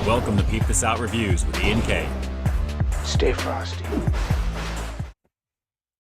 Welcome to Peep This Out Reviews with Ian K. Stay frosty.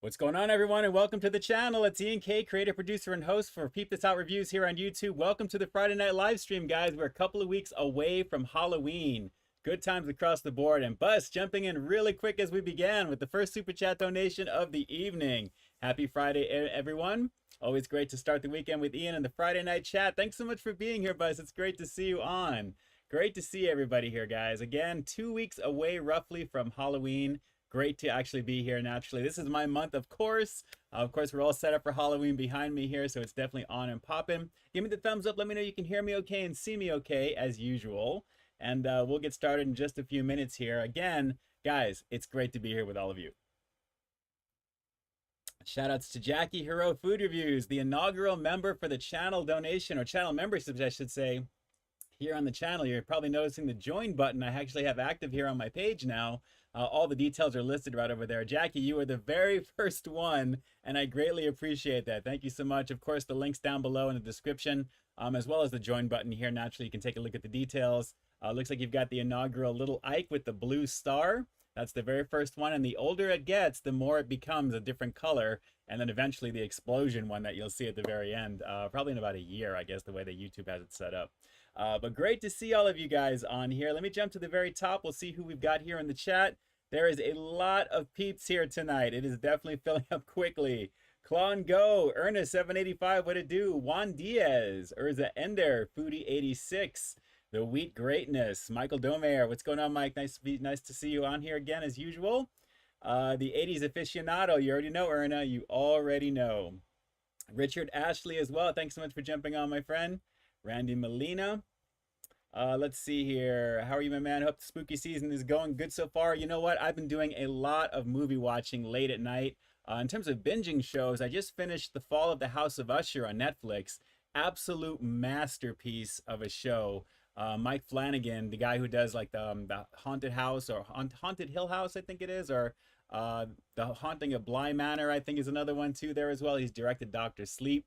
What's going on, everyone, and welcome to the channel. It's Ian K, creator, producer, and host for Peep This Out Reviews here on YouTube. Welcome to the Friday night live stream, guys. We're a couple of weeks away from Halloween. Good times across the board. And Bus jumping in really quick as we began with the first Super Chat donation of the evening. Happy Friday, everyone. Always great to start the weekend with Ian in the Friday night chat. Thanks so much for being here, Bus. It's great to see you on. Great to see everybody here, guys. Again, 2 weeks away roughly from Halloween. Great to actually be here naturally. This is my month, of course. Of course, we're all set up for Halloween behind me here, so it's definitely on and popping. Give me the thumbs up. Let me know you can hear me okay and see me okay, as usual. And we'll get started in just a few minutes here. Again, guys, it's great to be here with all of you. Shoutouts to Jackie Hero Food Reviews, the inaugural member for the channel donation, or channel memberships, I should say. Here on the channel, you're probably noticing the join button I actually have active here on my page now. All the details are listed right over there. Jackie, you were the very first one, and I greatly appreciate that. Thank you so much. Of course, the link's down below in the description, as well as the join button here. Naturally, you can take a look at the details. Looks like you've got the inaugural little Ike with the blue star. That's the very first one, and the older it gets, the more it becomes a different color, and then eventually the explosion one that you'll see at the very end, probably in about a year, I guess, the way that YouTube has it set up. But great to see all of you guys on here. Let me jump to the very top. We'll see who we've got here in the chat. There is a lot of peeps here tonight. It is definitely filling up quickly. Clon Go, Ernest785, what it do? Juan Diaz, Urza Ender, Foodie86, The Wheat Greatness, Michael Domer. What's going on, Mike? Nice to see you on here again as usual. The 80s aficionado, you already know, Erna. You already know. Richard Ashley as well. Thanks so much for jumping on, my friend. Randy Molina. Let's see here. How are you, my man? Hope the spooky season is going good so far. You know what? I've been doing a lot of movie watching late at night. In terms of binging shows, I just finished The Fall of the House of Usher on Netflix. Absolute masterpiece of a show. Mike Flanagan, the guy who does like the Haunted House or Haunted Hill House, I think it is, or The Haunting of Bly Manor, I think is another one too there as well. He's directed Dr. Sleep.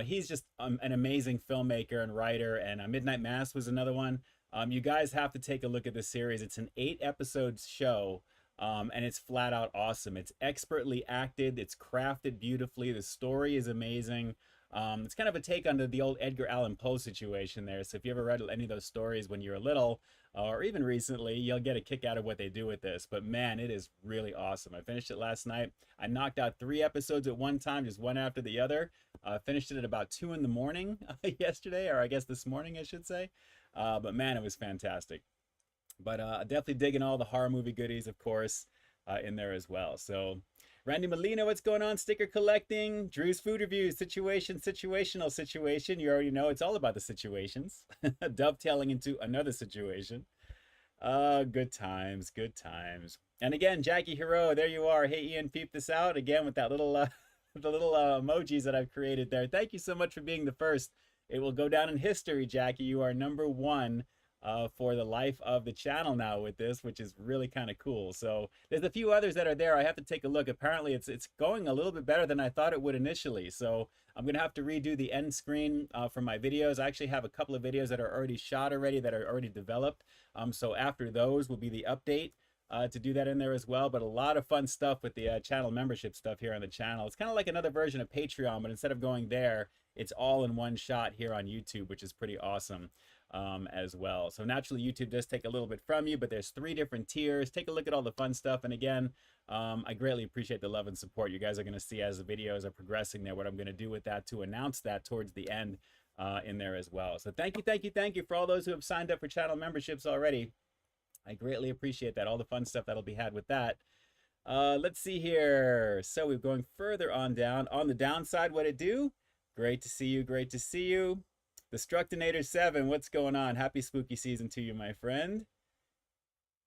He's just an amazing filmmaker and writer, and Midnight Mass was another one. You guys have to take a look at this series. It's an 8-episode show, and it's flat out awesome. It's expertly acted. It's crafted beautifully. The story is amazing. It's kind of a take on the old Edgar Allan Poe situation there. So if you ever read any of those stories when you were little, or even recently, you'll get a kick out of what they do with this. But man, it is really awesome. I finished it last night. I knocked out 3 episodes at one time, just one after the other. Finished it at about 2 in the morning yesterday, or I guess this morning, I should say. But man, it was fantastic. But definitely digging all the horror movie goodies, of course, in there as well. So Randy Molina, what's going on? Sticker collecting. Drew's Food Reviews. Situational situation. You already know it's all about the situations. Dovetailing into another situation. Good times, good times. And again, Jackie Hero, there you are. Hey, Ian, peep this out. Again, with that little, the little emojis that I've created there. Thank you so much for being the first. It will go down in history, Jackie. You are #1. For the life of the channel now with this, which is really kind of cool. So there's a few others that are there. I have to take a look. Apparently it's going a little bit better than I thought it would initially. So I'm gonna have to redo the end screen for my videos. I actually have a couple of videos that are already shot already, that are already developed. So after those will be the update to do that in there as well. But a lot of fun stuff with the channel membership stuff here on the channel. It's kind of like another version of Patreon, but instead of going there, it's all in one shot here on YouTube, which is pretty awesome. As well. So naturally YouTube does take a little bit from you, but there's 3 different tiers. Take a look at all the fun stuff. And again, I greatly appreciate the love and support. You guys are going to see as the videos are progressing there what I'm going to do with that to announce that towards the end in there as well. So thank you for all those who have signed up for channel memberships already. I greatly appreciate that. All the fun stuff that'll be had with that. Let's see here. So we're going further on down. On the downside, what it do? Great to see you. Great to see you. Destructinator7, what's going on? Happy spooky season to you, my friend.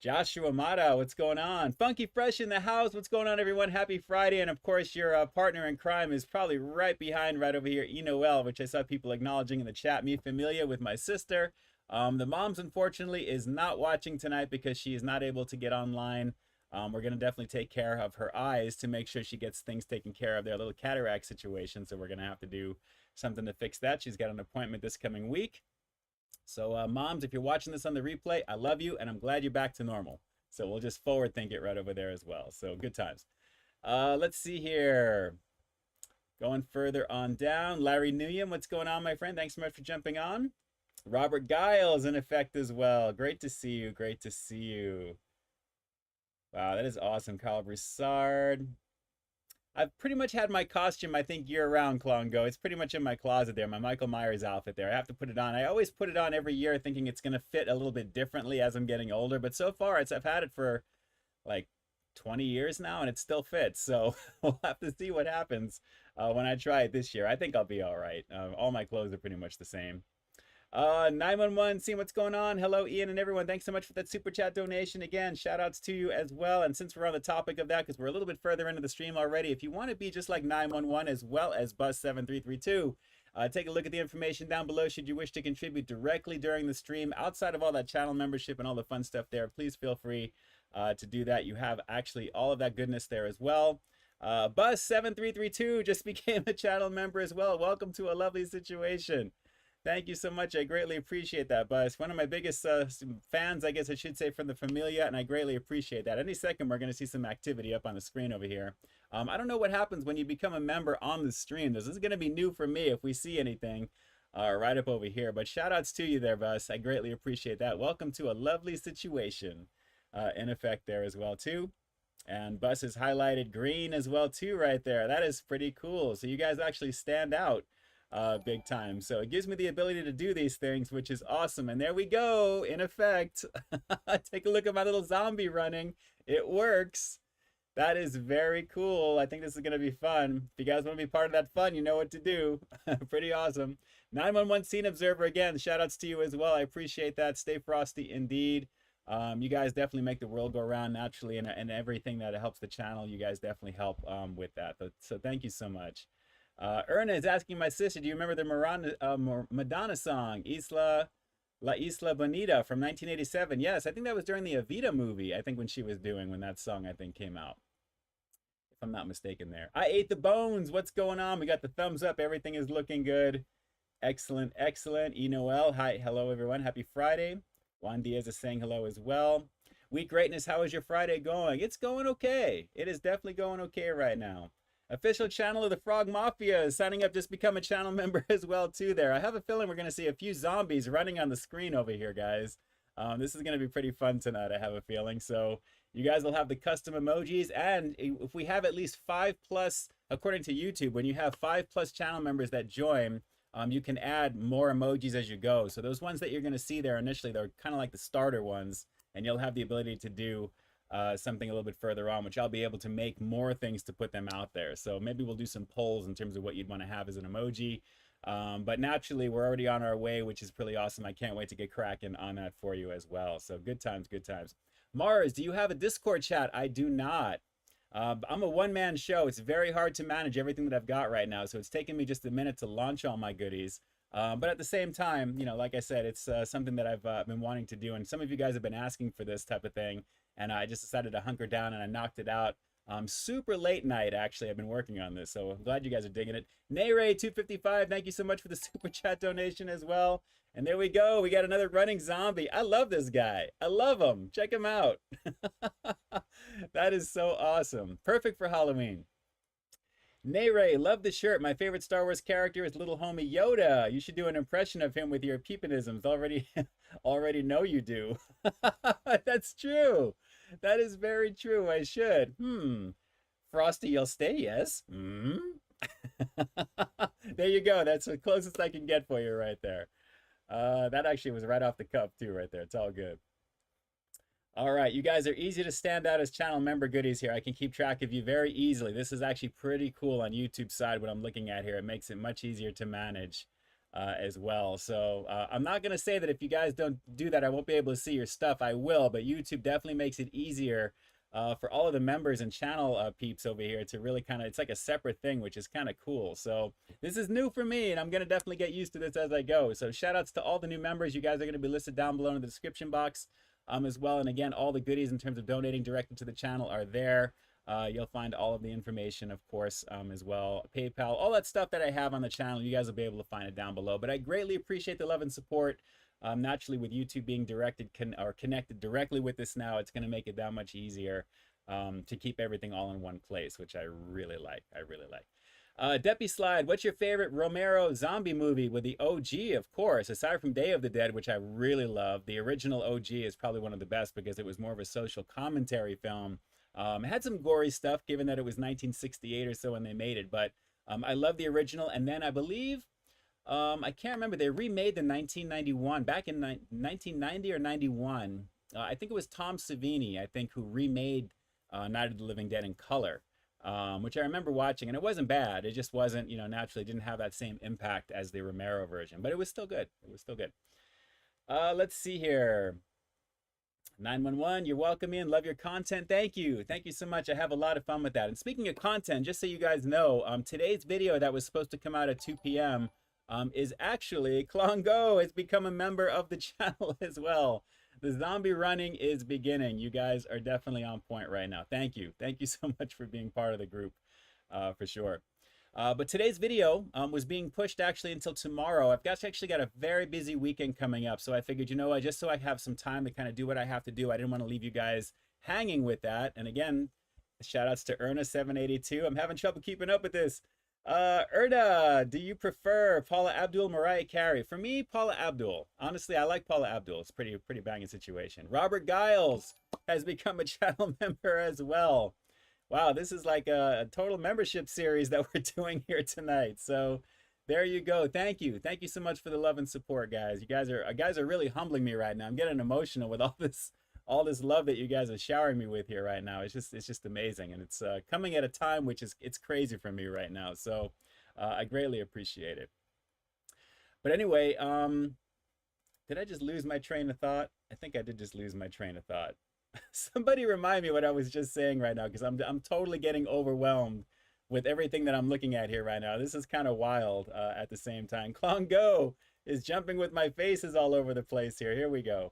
Joshua Mata, what's going on? Funky Fresh in the house, what's going on, everyone? Happy Friday. And of course, your partner in crime is probably right behind, right over here, Enoel, which I saw people acknowledging in the chat. Me familiar with my sister. The mom's unfortunately is not watching tonight because she is not able to get online. We're going to definitely take care of her eyes to make sure she gets things taken care of, their little cataract situation. So we're going to have to do something to fix that. She's got an appointment this coming week. So moms, if you're watching this on the replay, I love you and I'm glad you're back to normal. So we'll just forward think it right over there as well. So good times. Let's see here. Going further on down, Larry Newham, what's going on, my friend? Thanks so much for jumping on. Robert Giles in effect as well. Great to see you. Great to see you. Wow, that is awesome. Kyle Broussard. I've pretty much had my costume, I think, year-round, Klongo. It's pretty much in my closet there, my Michael Myers outfit there. I have to put it on. I always put it on every year thinking it's going to fit a little bit differently as I'm getting older. But so far, I've had it for like 20 years now, and it still fits. So we'll have to see what happens when I try it this year. I think I'll be all right. All my clothes are pretty much the same. 911, seeing what's going on. Hello, Ian and everyone. Thanks so much for that super chat donation. Again, shout outs to you as well. And since we're on the topic of that, because we're a little bit further into the stream already, if you want to be just like 911 as well as Buzz7332, take a look at the information down below should you wish to contribute directly during the stream. Outside of all that channel membership and all the fun stuff there, please feel free to do that. You have actually all of that goodness there as well. Buzz7332 just became a channel member as well. Welcome to a lovely situation. Thank you so much. I greatly appreciate that, Buzz. One of my biggest fans, I guess I should say, from the Familia, and I greatly appreciate that. Any second, we're going to see some activity up on the screen over here. I don't know what happens when you become a member on the stream. This is going to be new for me if we see anything right up over here. But shout outs to you there, Buzz. I greatly appreciate that. Welcome to a lovely situation in effect there as well, too. And Buzz is highlighted green as well, too, right there. That is pretty cool. So you guys actually stand out big time. So it gives me the ability to do these things, which is awesome. And there we go, in effect. Take a look at my little zombie running. It works. That is very cool. I think this is going to be fun. If you guys want to be part of that fun, you know what to do. Pretty awesome. 911 Scene Observer, again, shout outs to you as well. I appreciate that. Stay frosty indeed. You guys definitely make the world go around naturally, and everything that helps the channel, you guys definitely help with that. So thank you so much. Erna is asking my sister, do you remember the Madonna song, La Isla Bonita from 1987? Yes, I think that was during the Evita movie, I think when that song, I think, came out. If I'm not mistaken there. I ate the bones. What's going on? We got the thumbs up. Everything is looking good. Excellent, excellent. E. Noel, hi, hello, everyone. Happy Friday. Juan Diaz is saying hello as well. Week Greatness, how is your Friday going? It's going okay. It is definitely going okay right now. Official channel of the Frog Mafia is signing up, just become a channel member as well too there. I have a feeling we're going to see a few zombies running on the screen over here, guys. This is going to be pretty fun tonight, I have a feeling. So you guys will have the custom emojis, and if we have at least 5+, according to YouTube, when you have 5+ channel members that join, you can add more emojis as you go. So those ones that you're going to see there initially, they're kind of like the starter ones, and you'll have the ability to do something a little bit further on, which I'll be able to make more things to put them out there. So maybe we'll do some polls in terms of what you'd want to have as an emoji. But naturally, we're already on our way, which is pretty awesome. I can't wait to get cracking on that for you as well. So good times, good times. Mars, do you have a Discord chat? I do not. I'm a one-man show. It's very hard to manage everything that I've got right now. So it's taken me just a minute to launch all my goodies. But at the same time, you know, like I said, it's something that I've been wanting to do. And some of you guys have been asking for this type of thing. And I just decided to hunker down and I knocked it out. Super late night, actually. I've been working on this. So I'm glad you guys are digging it. Nayray255, thank you so much for the super chat donation as well. And there we go. We got another running zombie. I love this guy. I love him. Check him out. That is so awesome. Perfect for Halloween. Nayray, love the shirt. My favorite Star Wars character is little homie Yoda. You should do an impression of him with your peepinisms. Already know you do. That's true. That is very true. I should. Frosty, you'll stay, yes? There you go. That's the closest I can get for you right there. That actually was right off the cuff too right there. It's all good. All right, you guys are easy to stand out as channel member goodies here. I can keep track of you very easily. This is actually pretty cool on YouTube side, what I'm looking at here. It makes it much easier to manage as well. So I'm not going to say that if you guys don't do that, I won't be able to see your stuff. I will, but YouTube definitely makes it easier for all of the members and channel peeps over here to really kind of, it's like a separate thing, which is kind of cool. So this is new for me, and I'm going to definitely get used to this as I go. So shout outs to all the new members. You guys are going to be listed down below in the description box as well. And again, all the goodies in terms of donating directly to the channel are there. You'll find all of the information, of course, as well. PayPal, all that stuff that I have on the channel, you guys will be able to find it down below. But I greatly appreciate the love and support. Naturally, with YouTube being connected directly with this now, it's going to make it that much easier to keep everything all in one place, which I really like. I really like. Deppy Slide, what's your favorite Romero zombie movie? With the OG, of course, aside from Day of the Dead, which I really love. The original OG is probably one of the best because it was more of a social commentary film. It had some gory stuff, given that it was 1968 or so when they made it, but I love the original. And then I believe, I can't remember, they remade the 1991, back in 1990 or 91. I think it was Tom Savini, I think, who remade Night of the Living Dead in color, which I remember watching, and it wasn't bad. It just wasn't, you know, naturally didn't have that same impact as the Romero version, but it was still good. It was still good. Let's see here. 911, you're welcome in. Love your content. Thank you. Thank you so much. I have a lot of fun with that. And speaking of content, just so you guys know, today's video that was supposed to come out at 2 p.m. Is actually Klongo has become a member of the channel as well. The zombie running is beginning. You guys are definitely on point right now. Thank you. Thank you so much for being part of the group, for sure. But today's video was being pushed actually until tomorrow. I've actually got a very busy weekend coming up, so I figured, you know what, just so I have some time to kind of do what I have to do, I didn't want to leave you guys hanging with that. And again, shout outs to Erna782. I'm having trouble keeping up with this. Erna, do you prefer Paula Abdul, Mariah Carey? For me, Paula Abdul. Honestly, I like Paula Abdul. It's pretty banging situation. Robert Giles has become a channel member as well. Wow, this is like a total membership series that we're doing here tonight. So there you go. Thank you. Thank you so much for the love and support, guys. You guys are really humbling me right now. I'm getting emotional with all this love that you guys are showering me with here right now. It's just amazing, and it's coming at a time which is crazy for me right now. So I greatly appreciate it. But anyway, did I just lose my train of thought? I think I did just lose my train of thought. Somebody remind me what I was just saying right now, because I'm totally getting overwhelmed with everything that I'm looking at here right now. This is kind of wild at the same time. Klongo is jumping with my faces all over the place here. Here we go.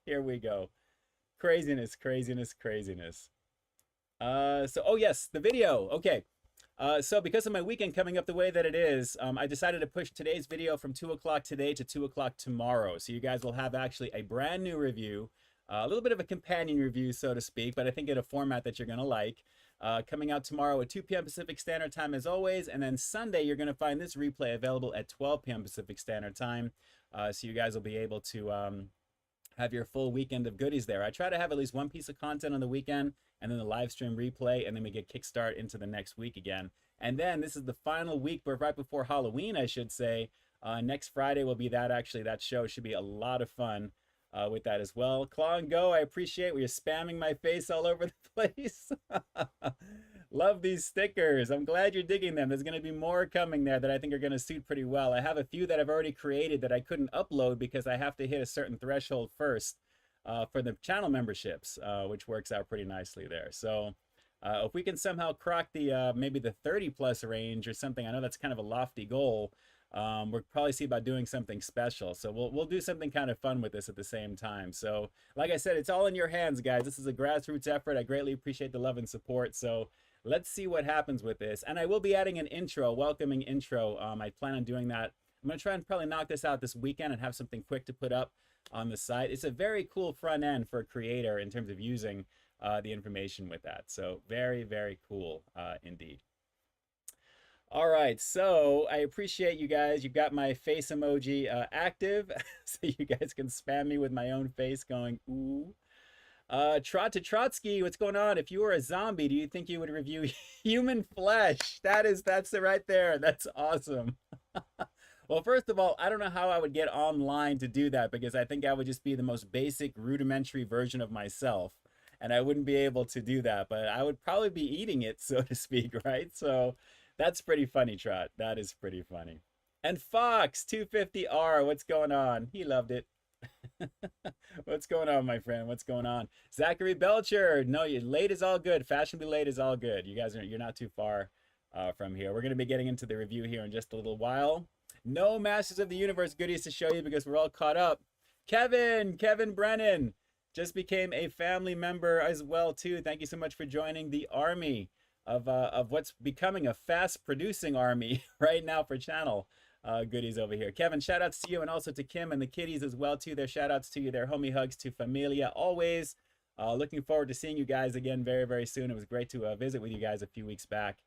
Here we go. Craziness, craziness, craziness. So, oh yes, the video. Okay. So because of my weekend coming up the way that it is, I decided to push today's video from 2 o'clock today to 2 o'clock tomorrow. So you guys will have actually a brand new review. A little bit of a companion review, so to speak, but I think in a format that you're going to like. Coming out tomorrow at 2 p.m. Pacific Standard Time as always, and then Sunday you're going to find this replay available at 12 p.m. Pacific Standard Time. So you guys will be able to have your full weekend of goodies there. I try to have at least one piece of content on the weekend, and then the live stream replay, and then we get kickstart into the next week again. And then this is the final week, but right before Halloween, I should say. Next Friday will be that, actually. That show should be a lot of fun. With that as well. Claw and Go, I appreciate where you're spamming my face all over the place. Love these stickers. I'm glad you're digging them. There's going to be more coming there that I think are going to suit pretty well. I have a few that I've already created that I couldn't upload because I have to hit a certain threshold first for the channel memberships, which works out pretty nicely there. So if we can somehow crack the maybe the 30+ range or something, I know that's kind of a lofty goal. We'll probably see about doing something special. So we'll do something kind of fun with this at the same time. So like I said, it's all in your hands, guys. This is a grassroots effort. I greatly appreciate the love and support. So let's see what happens with this. And I will be adding an intro, welcoming intro. I plan on doing that. I'm going to try and probably knock this out this weekend and have something quick to put up on the site. It's a very cool front end for a creator in terms of using the information with that. So very, very cool indeed. All right, so I appreciate you guys. You've got my face emoji active, so you guys can spam me with my own face going, ooh. Trot to Trotsky, what's going on? If you were a zombie, do you think you would review human flesh? That's it right there. That's awesome. Well, first of all, I don't know how I would get online to do that, because I think I would just be the most basic, rudimentary version of myself, and I wouldn't be able to do that, but I would probably be eating it, so to speak, right? So that's pretty funny, Trot. That is pretty funny. And Fox 250R, what's going on? He loved it. What's going on, my friend? What's going on? Zachary Belcher. No, you late is all good. Fashionably late is all good. You guys you're not too far from here. We're going to be getting into the review here in just a little while. No Masters of the Universe goodies to show you because we're all caught up. Kevin Brennan just became a family member as well too. Thank you so much for joining the army of what's becoming a fast producing army right now for channel goodies over here. Kevin, shout outs to you, and also to Kim and the kiddies as well too. Their shout outs to you, their homie hugs to Familia always. Looking forward to seeing you guys again very, very soon. It was great to visit with you guys a few weeks back.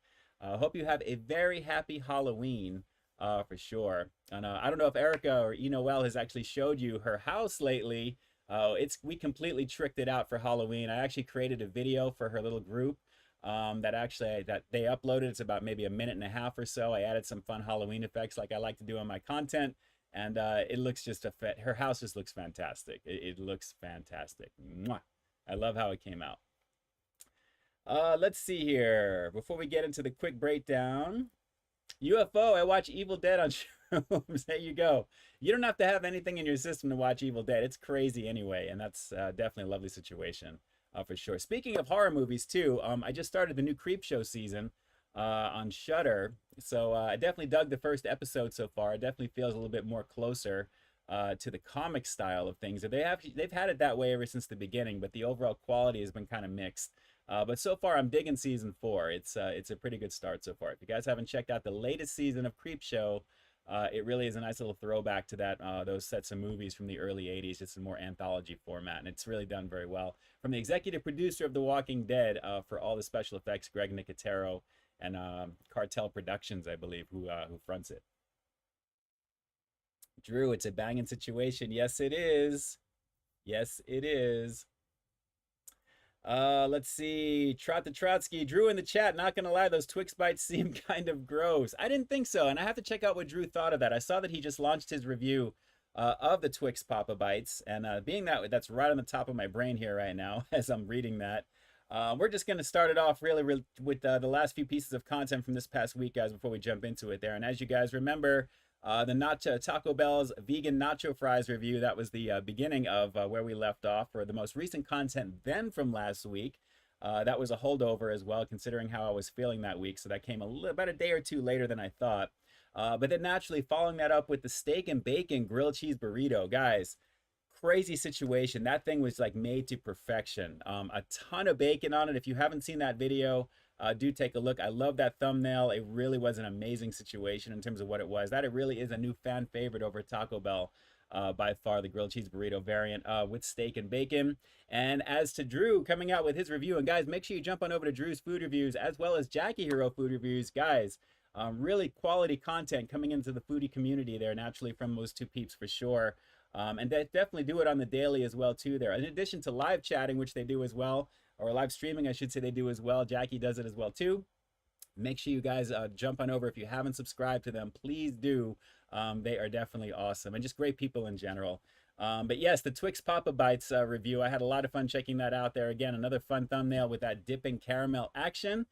Hope you have a very happy Halloween for sure. And I don't know if Erica or Noel has actually showed you her house lately. We completely tricked it out for Halloween. I actually created a video for her little group that they uploaded. It's about maybe a minute and a half or so. I added some fun Halloween effects like I like to do on my content, and it looks just her house just looks fantastic. It looks fantastic. Mwah. I love how it came out. Let's see here before we get into the quick breakdown. UFO, I watch Evil Dead on shrooms. There you go. You don't have to have anything in your system to watch Evil Dead. It's crazy anyway, and that's definitely a lovely situation. For sure. Speaking of horror movies too, I just started the new Creepshow season on Shudder, so I definitely dug the first episode so far. It definitely feels a little bit more closer to the comic style of things. They've had it that way ever since the beginning, but the overall quality has been kind of mixed. But so far, I'm digging season 4. It's a pretty good start so far. If you guys haven't checked out the latest season of Creepshow, it really is a nice little throwback to those sets of movies from the early 80s. It's a more anthology format, and it's really done very well. From the executive producer of The Walking Dead for all the special effects, Greg Nicotero, and Cartel Productions, I believe, who fronts it. Drew, it's a banging situation. Yes, it is. Yes, it is. Let's see. Trot the Trotsky. Drew in the chat. Not gonna lie, those Twix bites seem kind of gross. I didn't think so, and I have to check out what Drew thought of that. I saw that he just launched his review of the Twix Papa Bites, and being that's right on the top of my brain here right now as I'm reading that. We're just gonna start it off really with the last few pieces of content from this past week, guys, before we jump into it there. And as you guys remember, the Taco Bell's vegan nacho fries review, that was the beginning of where we left off for the most recent content then from last week. That was a holdover as well, considering how I was feeling that week, so that came about a day or two later than I thought. But then naturally following that up with the steak and bacon grilled cheese burrito. Guys, crazy situation. That thing was like made to perfection. A ton of bacon on it. If you haven't seen that video, do take a look. I love that thumbnail. It really was an amazing situation in terms of what it was. That it really is a new fan favorite over at Taco Bell, by far, the grilled cheese burrito variant with steak and bacon. And as to Drew coming out with his review, and guys, make sure you jump on over to Drew's food reviews as well as Jackie Hero food reviews. Guys, really quality content coming into the foodie community there, naturally from those two peeps for sure. And they definitely do it on the daily as well too there. In addition to live chatting, which they do as well, or live streaming, I should say, they do as well. Jackie does it as well too. Make sure you guys jump on over. If you haven't subscribed to them, please do. They are definitely awesome and just great people in general. But yes, the Twix Papa Bites review, I had a lot of fun checking that out there. Again, another fun thumbnail with that dipping caramel action.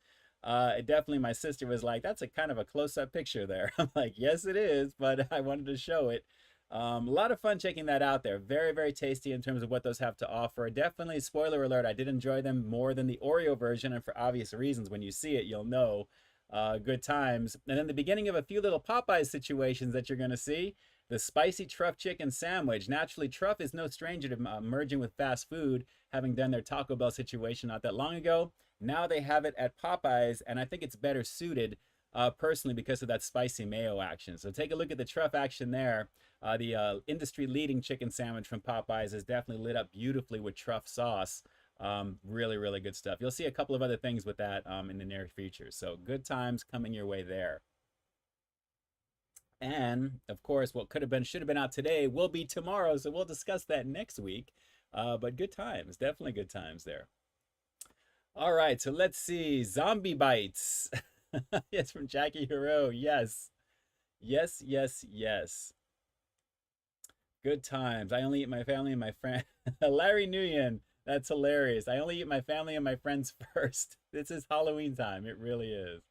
It definitely, my sister was like, that's a kind of a close-up picture there. I'm like, yes, it is, but I wanted to show it. A lot of fun checking that out there. Very, very tasty in terms of what those have to offer. Definitely, spoiler alert, I did enjoy them more than the Oreo version, and for obvious reasons. When you see it, you'll know. Good times. And then the beginning of a few little Popeyes situations that you're going to see. The spicy truff chicken sandwich. Naturally, truff is no stranger to merging with fast food, having done their Taco Bell situation not that long ago. Now they have it at Popeyes, and I think it's better suited personally because of that spicy mayo action. So take a look at the truff action there. The industry-leading chicken sandwich from Popeyes is definitely lit up beautifully with truff sauce. Really, really good stuff. You'll see a couple of other things with that in the near future. So good times coming your way there. And, of course, what could have been, should have been out today will be tomorrow. So we'll discuss that next week. But good times. Definitely good times there. All right. So let's see. Zombie Bites. Yes, from Jackie Hero. Yes. Yes, yes, yes. Good times. I only eat my family and my friend. Larry Nguyen. That's hilarious. I only eat my family and my friends first. This is Halloween time. It really is.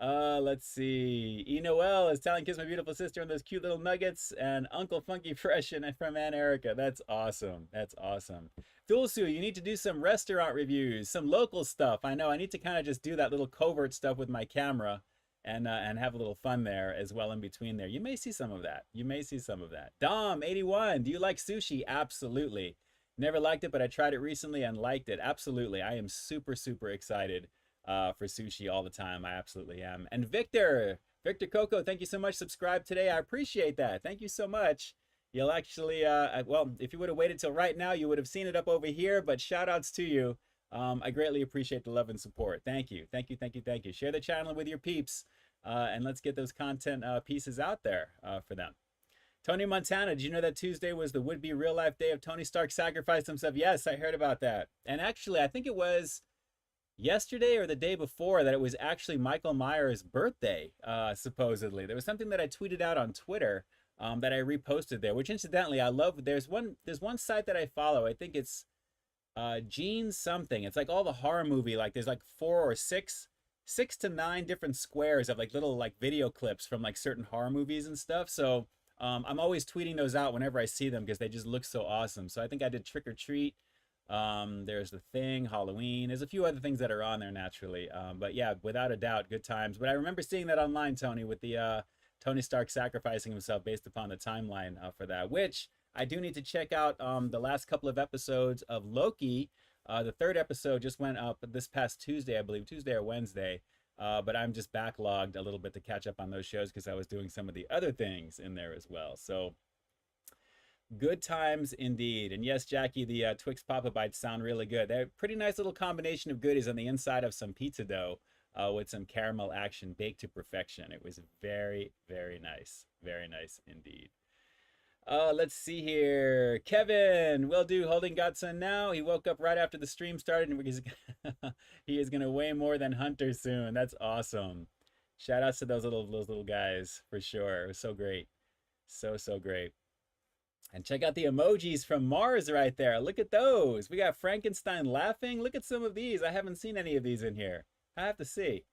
Let's see. E Noel is telling Kiss My Beautiful Sister on those cute little nuggets, and Uncle Funky Fresh and from Aunt Erica. That's awesome. That's awesome. Thulsu, you need to do some restaurant reviews, some local stuff. I know I need to kind of just do that little covert stuff with my camera and have a little fun there as well in between there. You may see some of that. You may see some of that. Dom81, do you like sushi? Absolutely. Never liked it, but I tried it recently and liked it. Absolutely. I am super, super excited for sushi all the time. I absolutely am. And Victor Coco, thank you so much. Subscribe today. I appreciate that. Thank you so much. You'll actually, well, if you would have waited till right now, you would have seen it up over here, but shout outs to you. I greatly appreciate the love and support. Thank you. Thank you. Thank you. Thank you. Share the channel with your peeps, and let's get those content pieces out there for them. Tony Montana, did you know that Tuesday was the would-be real-life day of Tony Stark sacrificed himself? Yes, I heard about that. And actually, I think it was yesterday or the day before that it was actually Michael Myers' birthday, supposedly. There was something that I tweeted out on Twitter that I reposted there, which incidentally I love. There's one site that I follow. I think it's Gene something. It's like all the horror movie, like there's like 4 or 6 to 9 different squares of like little like video clips from like certain horror movies and stuff. So I'm always tweeting those out whenever I see them because they just look so awesome. So I think I did Trick or Treat. There's The Thing, Halloween. There's a few other things that are on there naturally. But yeah, without a doubt, good times. But I remember seeing that online, Tony, with the Tony Stark sacrificing himself based upon the timeline for that, which I do need to check out the last couple of episodes of Loki. The 3rd episode just went up this past Tuesday, I believe, Tuesday or Wednesday. But I'm just backlogged a little bit to catch up on those shows because I was doing some of the other things in there as well. So good times indeed. And yes, Jackie, the Twix Papa Bites sound really good. They're a pretty nice little combination of goodies on the inside of some pizza dough with some caramel action baked to perfection. It was very, very nice. Very nice indeed. Let's see here. Kevin, will do, holding Godson now. He woke up right after the stream started and he is going to weigh more than Hunter soon. That's awesome. Shout outs to those little guys for sure. It was so great. So great. And check out the emojis from Mars right there. Look at those. We got Frankenstein laughing. Look at some of these. I haven't seen any of these in here. I have to see.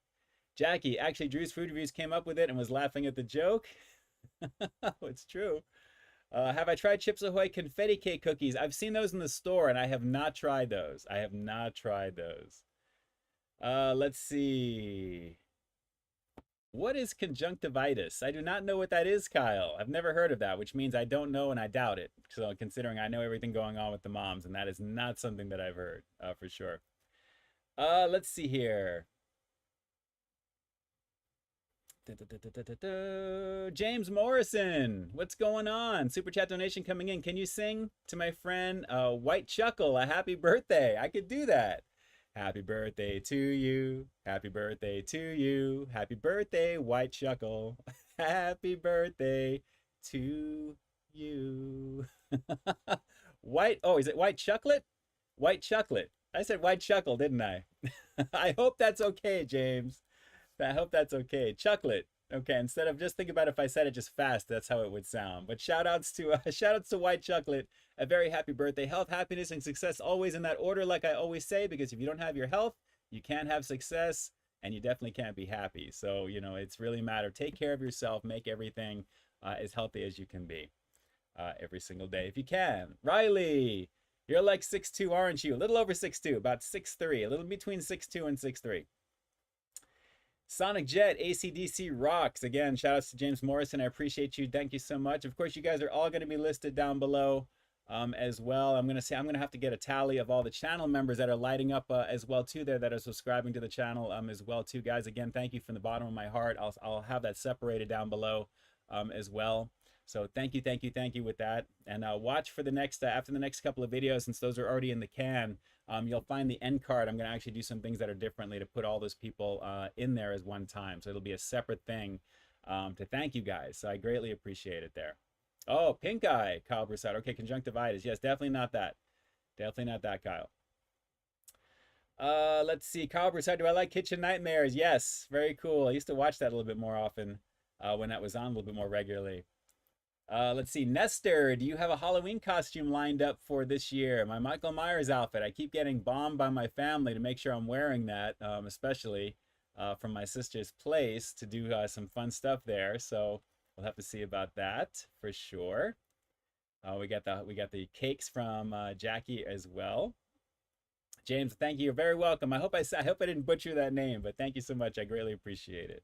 Jackie, actually Drew's Food Reviews came up with it and was laughing at the joke. It's true. Have I tried Chips Ahoy confetti cake cookies? I've seen those in the store and I have not tried those. I have not tried those. Let's see. What is conjunctivitis? I do not know what that is, Kyle. I've never heard of that, which means I don't know and I doubt it. So considering I know everything going on with the moms, and that is not something that I've heard for sure. Let's see here. James Morrison, what's going on? Super chat donation coming in. Can you sing to my friend White Chuckle a happy birthday? I could do that. Happy birthday to you. Happy birthday to you. Happy birthday, White Chuckle. Happy birthday to you. Oh, is it White Chocolate? White Chocolate. I said White Chuckle, didn't I? I hope that's okay, James. I hope that's okay. Chocolate. Okay, instead of just think about if I said it just fast, that's how it would sound. But shout outs to White Chocolate. A very happy birthday. Health, happiness, and success always in that order, like I always say, because if you don't have your health, you can't have success, and you definitely can't be happy. So, you know, it's really a matter. Take care of yourself. Make everything as healthy as you can be every single day if you can. Riley, you're like 6'2", aren't you? A little over 6'2", about 6'3", a little between 6'2" and 6'3". Sonic Jet, ACDC rocks. Again, shout outs to James Morrison. I appreciate you. Thank you so much. Of course, you guys are all going to be listed down below as well. I'm going to have to get a tally of all the channel members that are lighting up as well too there that are subscribing to the channel as well too, guys. Again, thank you from the bottom of my heart. I'll have that separated down below as well. So thank you with that. And watch for the next after the next couple of videos, since those are already in the can. You'll find the end card. I'm going to actually do some things that are differently to put all those people in there as one time. So it'll be a separate thing to thank you guys. So I greatly appreciate it there. Oh, pink eye, Kyle Broussard. Okay, conjunctivitis. Yes, definitely not that. Definitely not that, Kyle. Let's see. Kyle Broussard, do I like Kitchen Nightmares? Yes, very cool. I used to watch that a little bit more often when that was on a little bit more regularly. Let's see. Nestor, do you have a Halloween costume lined up for this year? My Michael Myers outfit. I keep getting bombed by my family to make sure I'm wearing that, especially. from my sister's place to do some fun stuff there. So we'll have to see about that for sure. We got the cakes from Jackie as well. James, thank you. You're very welcome. I hope I didn't butcher that name, but thank you so much. I greatly appreciate it.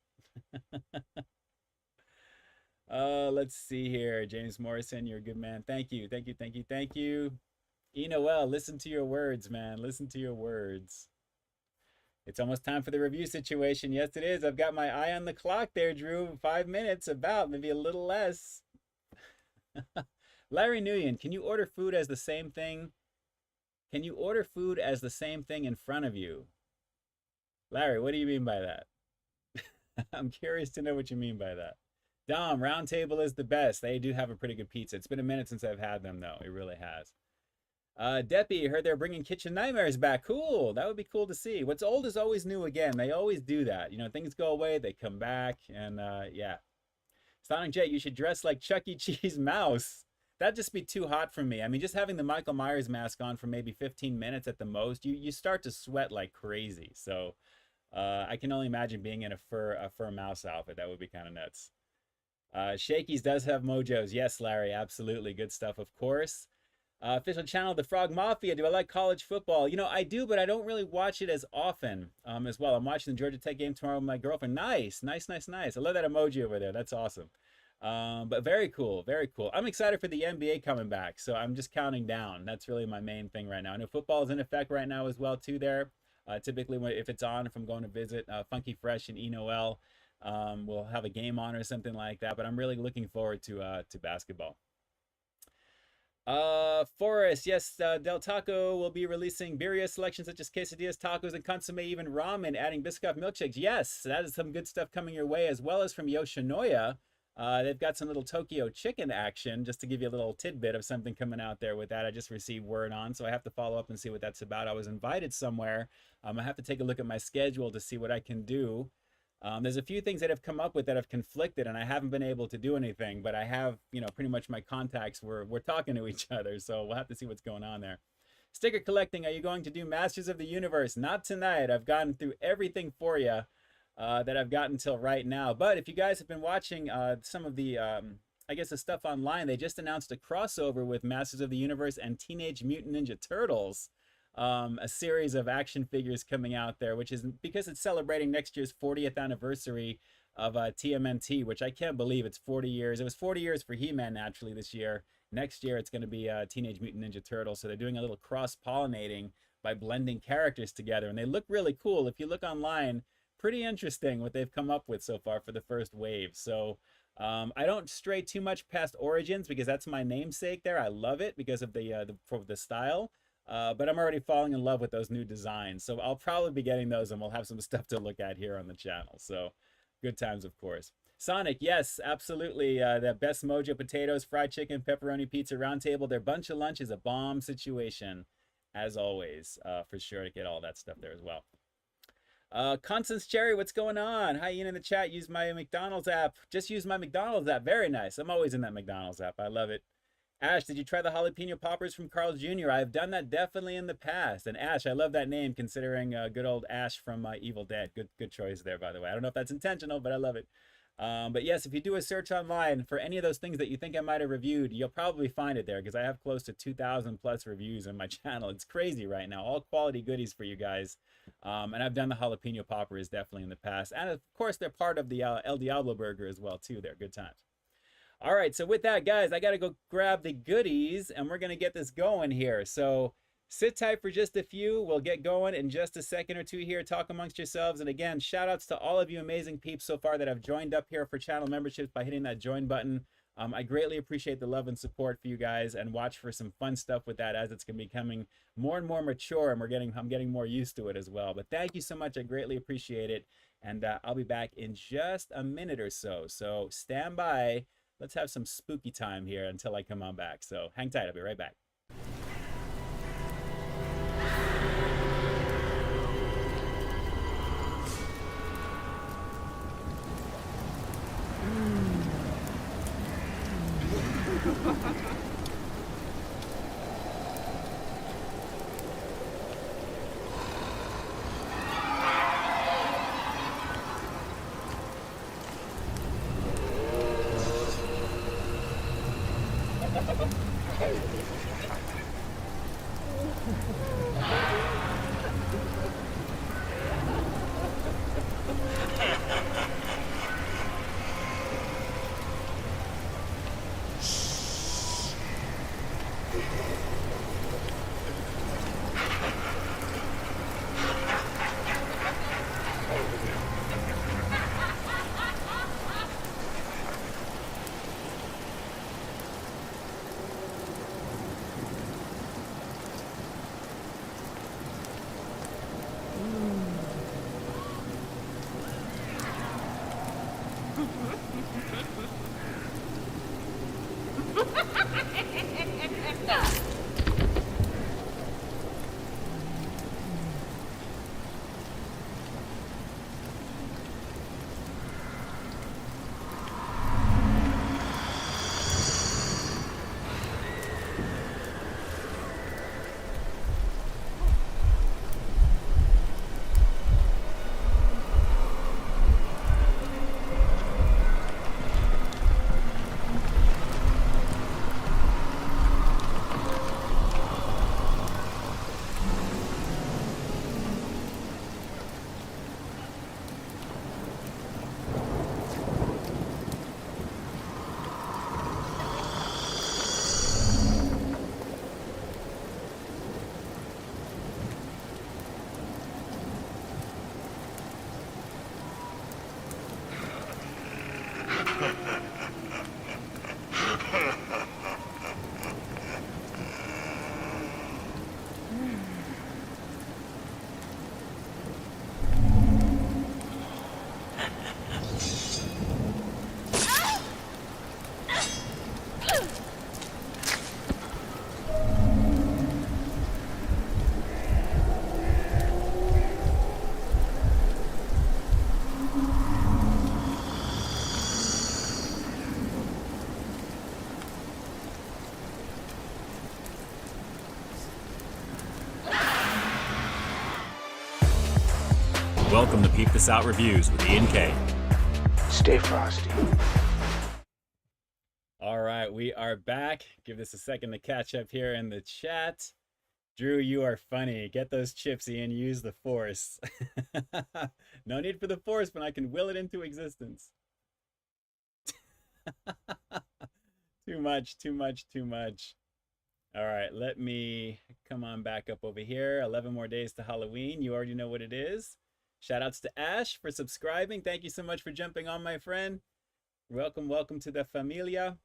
Let's see here. James Morrison, you're a good man. Thank you. Thank you. Thank you. Thank you. Noel, listen to your words, man. Listen to your words. It's almost time for the review situation. Yes, it is. I've got my eye on the clock there, Drew. 5 minutes, about, maybe a little less. Larry Nguyen, can you order food as the same thing? Can you order food as the same thing in front of you? Larry, what do you mean by that? I'm curious to know what you mean by that. Dom, Round Table is the best. They do have a pretty good pizza. It's been a minute since I've had them, though. It really has. Deppy, heard they're bringing Kitchen Nightmares back. Cool. That would be cool to see. What's old is always new again. They always do that. You know, things go away, they come back, and yeah. Sonic Jet, you should dress like Chuck E. Cheese Mouse. That'd just be too hot for me. I mean, just having the Michael Myers mask on for maybe 15 minutes at the most, you start to sweat like crazy. So I can only imagine being in a fur mouse outfit. That would be kind of nuts. Shakey's does have mojos. Yes, Larry, absolutely. Good stuff, of course. Official channel, The Frog Mafia. Do I like college football? You know, I do, but I don't really watch it as often as well. I'm watching the Georgia Tech game tomorrow with my girlfriend. Nice, nice, nice, nice. I love that emoji over there. That's awesome. But very cool, very cool. I'm excited for the NBA coming back, so I'm just counting down. That's really my main thing right now. I know football is in effect right now as well, too, there. Typically, if it's on, if I'm going to visit Funky Fresh and Noel, we'll have a game on or something like that. But I'm really looking forward to basketball. Forrest, yes, Del Taco will be releasing birria selections such as quesadillas, tacos, and consomme, even ramen, adding Biscoff milkshakes. Yes, that is some good stuff coming your way, as well as from Yoshinoya. They've got some little Tokyo chicken action, just to give you a little tidbit of something coming out there with that. I just received word on, so I have to follow up and see what that's about. I was invited somewhere. I have to take a look at my schedule to see what I can do. There's a few things that have come up with that have conflicted, and I haven't been able to do anything, but I have, you know, pretty much my contacts, we're talking to each other, so we'll have to see what's going on there. Sticker collecting, are you going to do Masters of the Universe? Not tonight. I've gotten through everything for you that I've got until right now. But if you guys have been watching some of the, I guess, the stuff online, they just announced a crossover with Masters of the Universe and Teenage Mutant Ninja Turtles. A series of action figures coming out there, which is because it's celebrating next year's 40th anniversary of TMNT, which I can't believe it's 40 years. It was 40 years for He-Man, naturally, this year. Next year, it's going to be Teenage Mutant Ninja Turtles. So they're doing a little cross-pollinating by blending characters together. And they look really cool. If you look online, pretty interesting what they've come up with so far for the first wave. So I don't stray too much past Origins because that's my namesake there. I love it because of the style. But I'm already falling in love with those new designs. So I'll probably be getting those, and we'll have some stuff to look at here on the channel. So good times, of course. Sonic, yes, absolutely. The Best Mojo potatoes, fried chicken, pepperoni pizza, round table. Their bunch of lunch is a bomb situation, as always, for sure, to get all that stuff there as well. Constance Cherry, what's going on? Hi, Ian in the chat. Use my McDonald's app. Just use my McDonald's app. Very nice. I'm always in that McDonald's app. I love it. Ash, did you try the jalapeno poppers from Carl's Jr.? I've done that definitely in the past. And Ash, I love that name considering good old Ash from Evil Dead. Good choice there, by the way. I don't know if that's intentional, but I love it. But yes, if you do a search online for any of those things that you think I might have reviewed, you'll probably find it there because I have close to 2,000 plus reviews on my channel. It's crazy right now. All quality goodies for you guys. And I've done the jalapeno poppers definitely in the past. And of course, they're part of the El Diablo burger as well, too. They're good times. All right, so with that, guys, I got to go grab the goodies, and we're going to get this going here. So sit tight for just a few. We'll get going in just a second or two here. Talk amongst yourselves. And again, shout outs to all of you amazing peeps so far that have joined up here for channel memberships by hitting that join button. I greatly appreciate the love and support for you guys, and watch for some fun stuff with that as it's going to be becoming more and more mature, and I'm getting more used to it as well. But thank you so much. I greatly appreciate it. And I'll be back in just a minute or so. So stand by. Let's have some spooky time here until I come on back. So hang tight. I'll be right back. Welcome to Peep This Out Reviews with Ian K. Stay frosty. All right, we are back. Give this a second to catch up here in the chat. Drew, you are funny. Get those chips, Ian. Use the force. No need for the force, but I can will it into existence. Too much, too much, too much. All right, let me come on back up over here. 11 more days to Halloween. You already know what it is. Shout outs to Ash for subscribing. Thank you so much for jumping on, my friend. Welcome, welcome to the familia.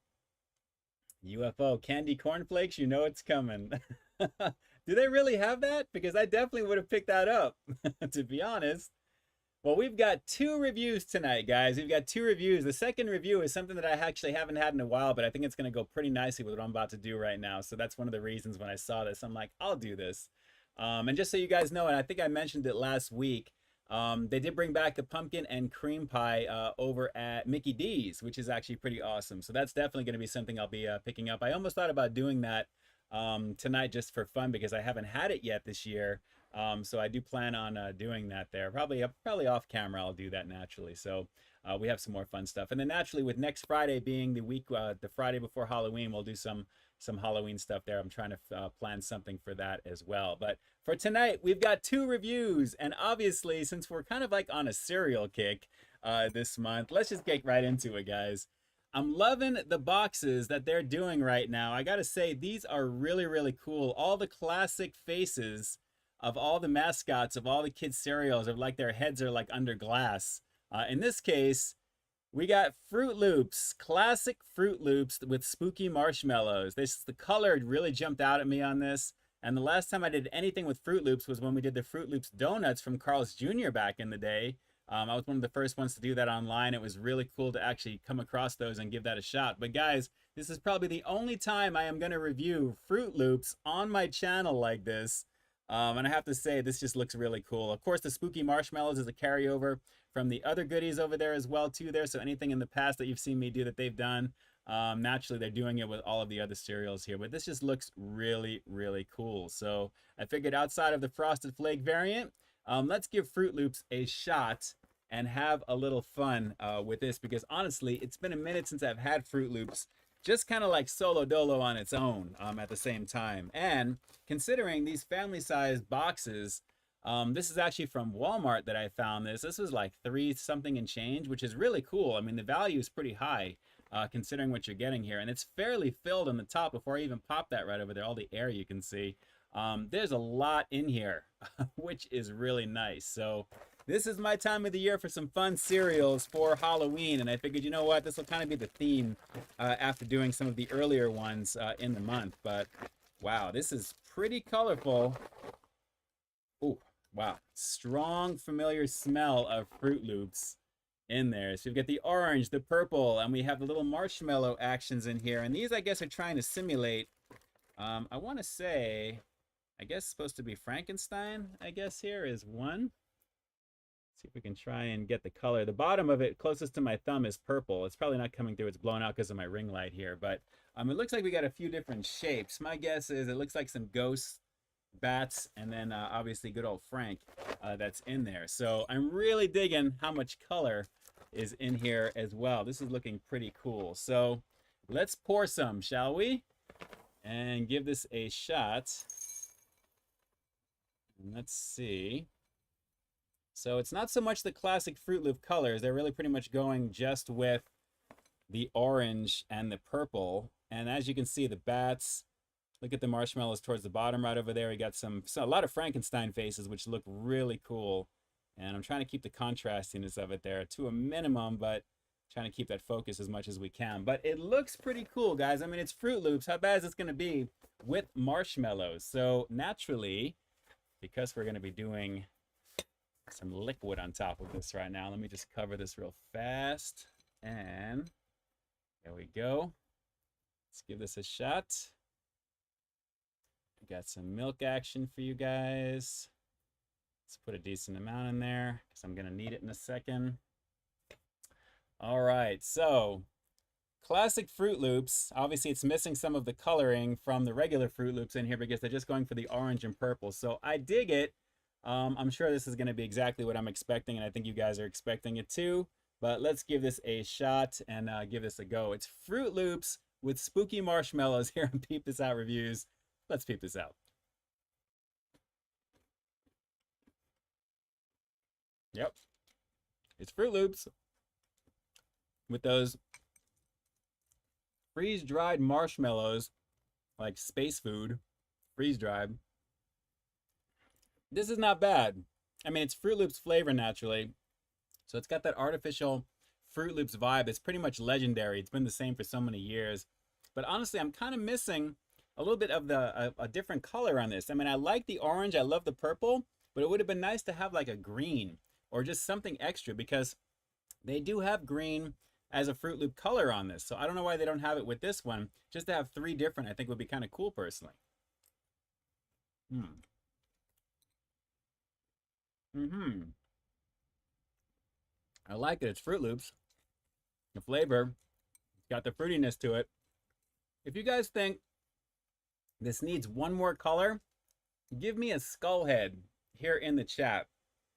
UFO candy cornflakes, you know it's coming. Do they really have that? Because I definitely would have picked that up, to be honest. Well, we've got 2 reviews tonight, guys. We've got 2 reviews. The second review is something that I actually haven't had in a while, but I think it's going to go pretty nicely with what I'm about to do right now. So that's one of the reasons when I saw this, I'm like, I'll do this. And just so you guys know, and I think I mentioned it last week, they did bring back the pumpkin and cream pie over at Mickey D's, which is actually pretty awesome. So that's definitely going to be something I'll be picking up. I almost thought about doing that tonight just for fun because I haven't had it yet this year. So I do plan on doing that there. Probably off camera I'll do that naturally. So we have some more fun stuff. And then naturally with next Friday being the week, the Friday before Halloween, we'll do some Halloween stuff there. I'm trying to plan something for that as well. But for tonight, we've got 2 reviews. And obviously, since we're kind of like on a cereal kick this month, let's just get right into it, guys. I'm loving the boxes that they're doing right now. I got to say, these are really, really cool. All the classic faces of all the mascots of all the kids' cereals are like their heads are like under glass. In this case, we got Froot Loops, classic Froot Loops with spooky marshmallows. The color really jumped out at me on this. And the last time I did anything with Froot Loops was when we did the Froot Loops donuts from Carl's Jr. back in the day. I was one of the first ones to do that online. It was really cool to actually come across those and give that a shot. But guys, this is probably the only time I am going to review Froot Loops on my channel like this. And I have to say, this just looks really cool. Of course, the spooky marshmallows is a carryover from the other goodies over there as well, too, there. So anything in the past that you've seen me do that they've done, naturally, they're doing it with all of the other cereals here. But this just looks really, really cool. So I figured outside of the Frosted Flake variant, let's give Froot Loops a shot and have a little fun with this. Because honestly, it's been a minute since I've had Froot Loops. just kind of like solo dolo on its own at the same time. And considering these family size boxes, this is actually from Walmart that I found this. This was like $3 something and change, which is really cool. I mean, the value is pretty high considering what you're getting here. And it's fairly filled on the top before I even pop that right over there, all the air you can see. There's a lot in here, which is really nice. So this is my time of the year for some fun cereals for Halloween. And I figured, you know what, this will kind of be the theme after doing some of the earlier ones in the month. But wow, this is pretty colorful. Ooh, wow. Strong, familiar smell of Froot Loops in there. So we've got the orange, the purple, and we have the little marshmallow actions in here. And these, I guess, are trying to simulate, I want to say, I guess supposed to be Frankenstein, I guess here is one. See if we can try and get the color. The bottom of it, closest to my thumb, is purple. It's probably not coming through. It's blown out because of my ring light here. But it looks like we got a few different shapes. My guess is it looks like some ghosts, bats, and then obviously good old Frank that's in there. So I'm really digging how much color is in here as well. This is looking pretty cool. So let's pour some, shall we? And give this a shot. And let's see. So it's not so much the classic Froot Loop colors. They're really pretty much going just with the orange and the purple. And as you can see, the bats, look at the marshmallows towards the bottom right over there. We got a lot of Frankenstein faces, which look really cool. And I'm trying to keep the contrastiness of it there to a minimum, but trying to keep that focus as much as we can. But it looks pretty cool, guys. I mean, it's Froot Loops. How bad is this going to be with marshmallows? So naturally, because we're going to be doing some liquid on top of this right now, let me just cover this real fast. And there we go. Let's give this a shot. We got some milk action for you guys. Let's put a decent amount in there because I'm going to need it in a second. All right, so classic Froot Loops. Obviously, it's missing some of the coloring from the regular Froot Loops in here because they're just going for the orange and purple. So I dig it. I'm sure this is going to be exactly what I'm expecting, and I think you guys are expecting it too. But let's give this a shot and give this a go. It's Froot Loops with spooky marshmallows here on Peep This Out Reviews. Let's peep this out. Yep. It's Froot Loops with those freeze-dried marshmallows, like space food, freeze-dried. This is not bad. I mean, it's Froot Loops flavor naturally. So it's got that artificial Froot Loops vibe. It's pretty much legendary. It's been the same for so many years. But honestly, I'm kind of missing a little bit of a different color on this. I mean, I like the orange. I love the purple. But it would have been nice to have like a green or just something extra because they do have green as a Froot Loop color on this. So I don't know why they don't have it with this one. Just to have 3 different, I think would be kind of cool personally. I like it. It's Froot Loops. The flavor, it's got the fruitiness to it. If you guys think this needs one more color, give me a skull head here in the chat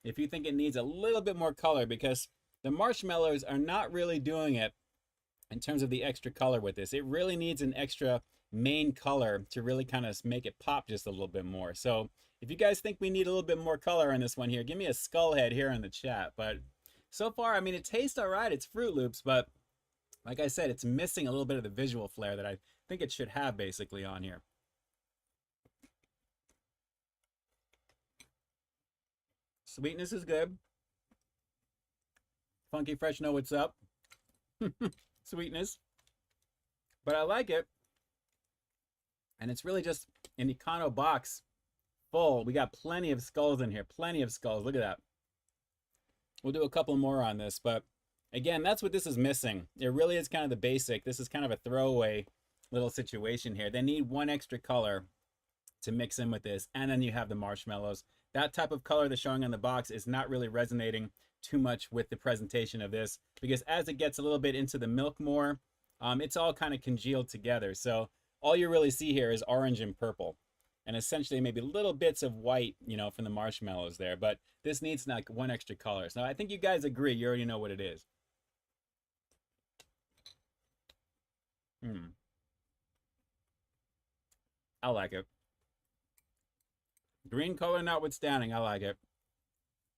if you think it needs a little bit more color, because the marshmallows are not really doing it in terms of the extra color with this. It really needs an extra main color to really kind of make it pop just a little bit more. So if you guys think we need a little bit more color on this one here, give me a skull head here in the chat. But so far, I mean, it tastes all right. It's Froot Loops, but like I said, it's missing a little bit of the visual flair that I think it should have basically on here. Sweetness is good. Funky Fresh know what's up. Sweetness. But I like it. And it's really just an Econo box full. We got plenty of skulls in here. Plenty of skulls. Look at that. We'll do a couple more on this. But again, that's what this is missing. It really is kind of the basic. This is kind of a throwaway little situation here. They need one extra color to mix in with this. And then you have the marshmallows. That type of color that's showing on the box is not really resonating too much with the presentation of this, because as it gets a little bit into the milk more, it's all kind of congealed together. So all you really see here is orange and purple, and essentially maybe little bits of white, you know, from the marshmallows there. But this needs like one extra color. So I think you guys agree. You already know what it is. I like it. Green color notwithstanding, I like it.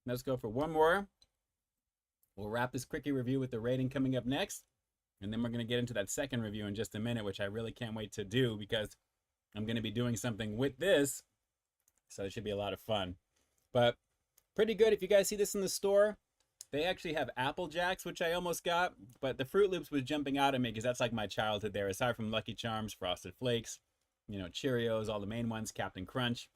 Let's go for one more. We'll wrap this quickie review with the rating coming up next. And then we're going to get into that second review in just a minute, which I really can't wait to do because I'm going to be doing something with this. So it should be a lot of fun. But pretty good. If you guys see this in the store, they actually have Apple Jacks, which I almost got. But the Froot Loops was jumping out at me because that's like my childhood there. Aside from Lucky Charms, Frosted Flakes, you know, Cheerios, all the main ones, Captain Crunch.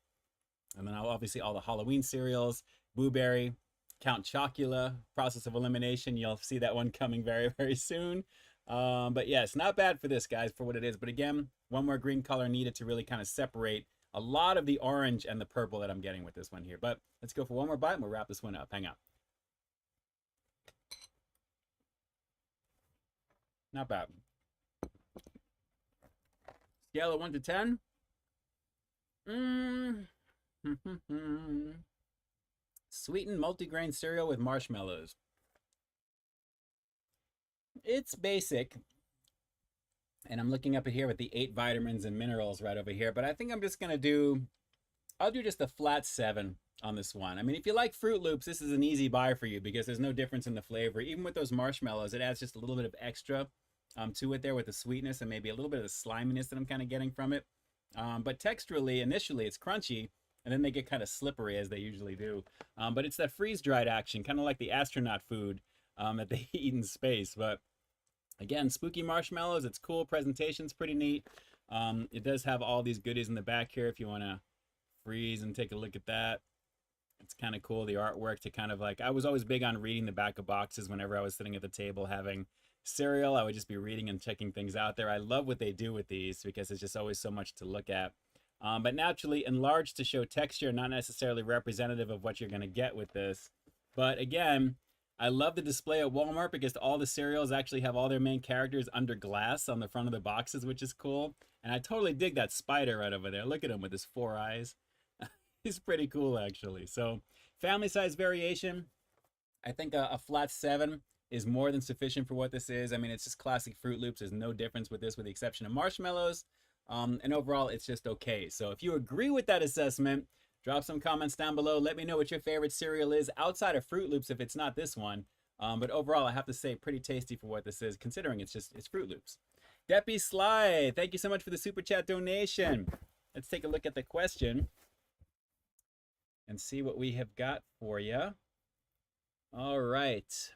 And then obviously all the Halloween cereals, Blueberry, Count Chocula, Process of Elimination. You'll see that one coming very, very soon. But yes, not bad for this, guys, for what it is. But again, one more green color needed to really kind of separate a lot of the orange and the purple that I'm getting with this one here. But let's go for one more bite and we'll wrap this one up. Hang on. Not bad. Scale of 1 to 10. Sweetened multigrain cereal with marshmallows. It's basic. And I'm looking up here with the 8 vitamins and minerals right over here. But I think I'm just going to do, I'll do just a flat 7 on this one. I mean, if you like Froot Loops, this is an easy buy for you because there's no difference in the flavor. Even with those marshmallows, it adds just a little bit of extra to it there with the sweetness and maybe a little bit of the sliminess that I'm kind of getting from it. But texturally, initially, it's crunchy. And then they get kind of slippery as they usually do. But it's that freeze-dried action, kind of like the astronaut food that they eat in space. But again, spooky marshmallows, it's cool. Presentation's pretty neat. It does have all these goodies in the back here if you want to freeze and take a look at that. It's kind of cool, the artwork to kind of like, I was always big on reading the back of boxes whenever I was sitting at the table having cereal. I would just be reading and checking things out there. I love what they do with these because it's just always so much to look at. But naturally enlarged to show texture, not necessarily representative of what you're going to get with this. But again, I love the display at Walmart because all the cereals actually have all their main characters under glass on the front of the boxes, which is cool. And I totally dig that spider right over there. Look at him with his 4 eyes. He's pretty cool, actually. So family size variation, I think a flat 7 is more than sufficient for what this is. I mean, it's just classic Froot Loops. There's no difference with this with the exception of marshmallows. And overall, it's just okay. So if you agree with that assessment, drop some comments down below. Let me know what your favorite cereal is outside of Froot Loops if it's not this one. But overall, I have to say pretty tasty for what this is, considering it's Froot Loops. Deppy Sly, thank you so much for the Super Chat donation. Let's take a look at the question and see what we have got for you. All right.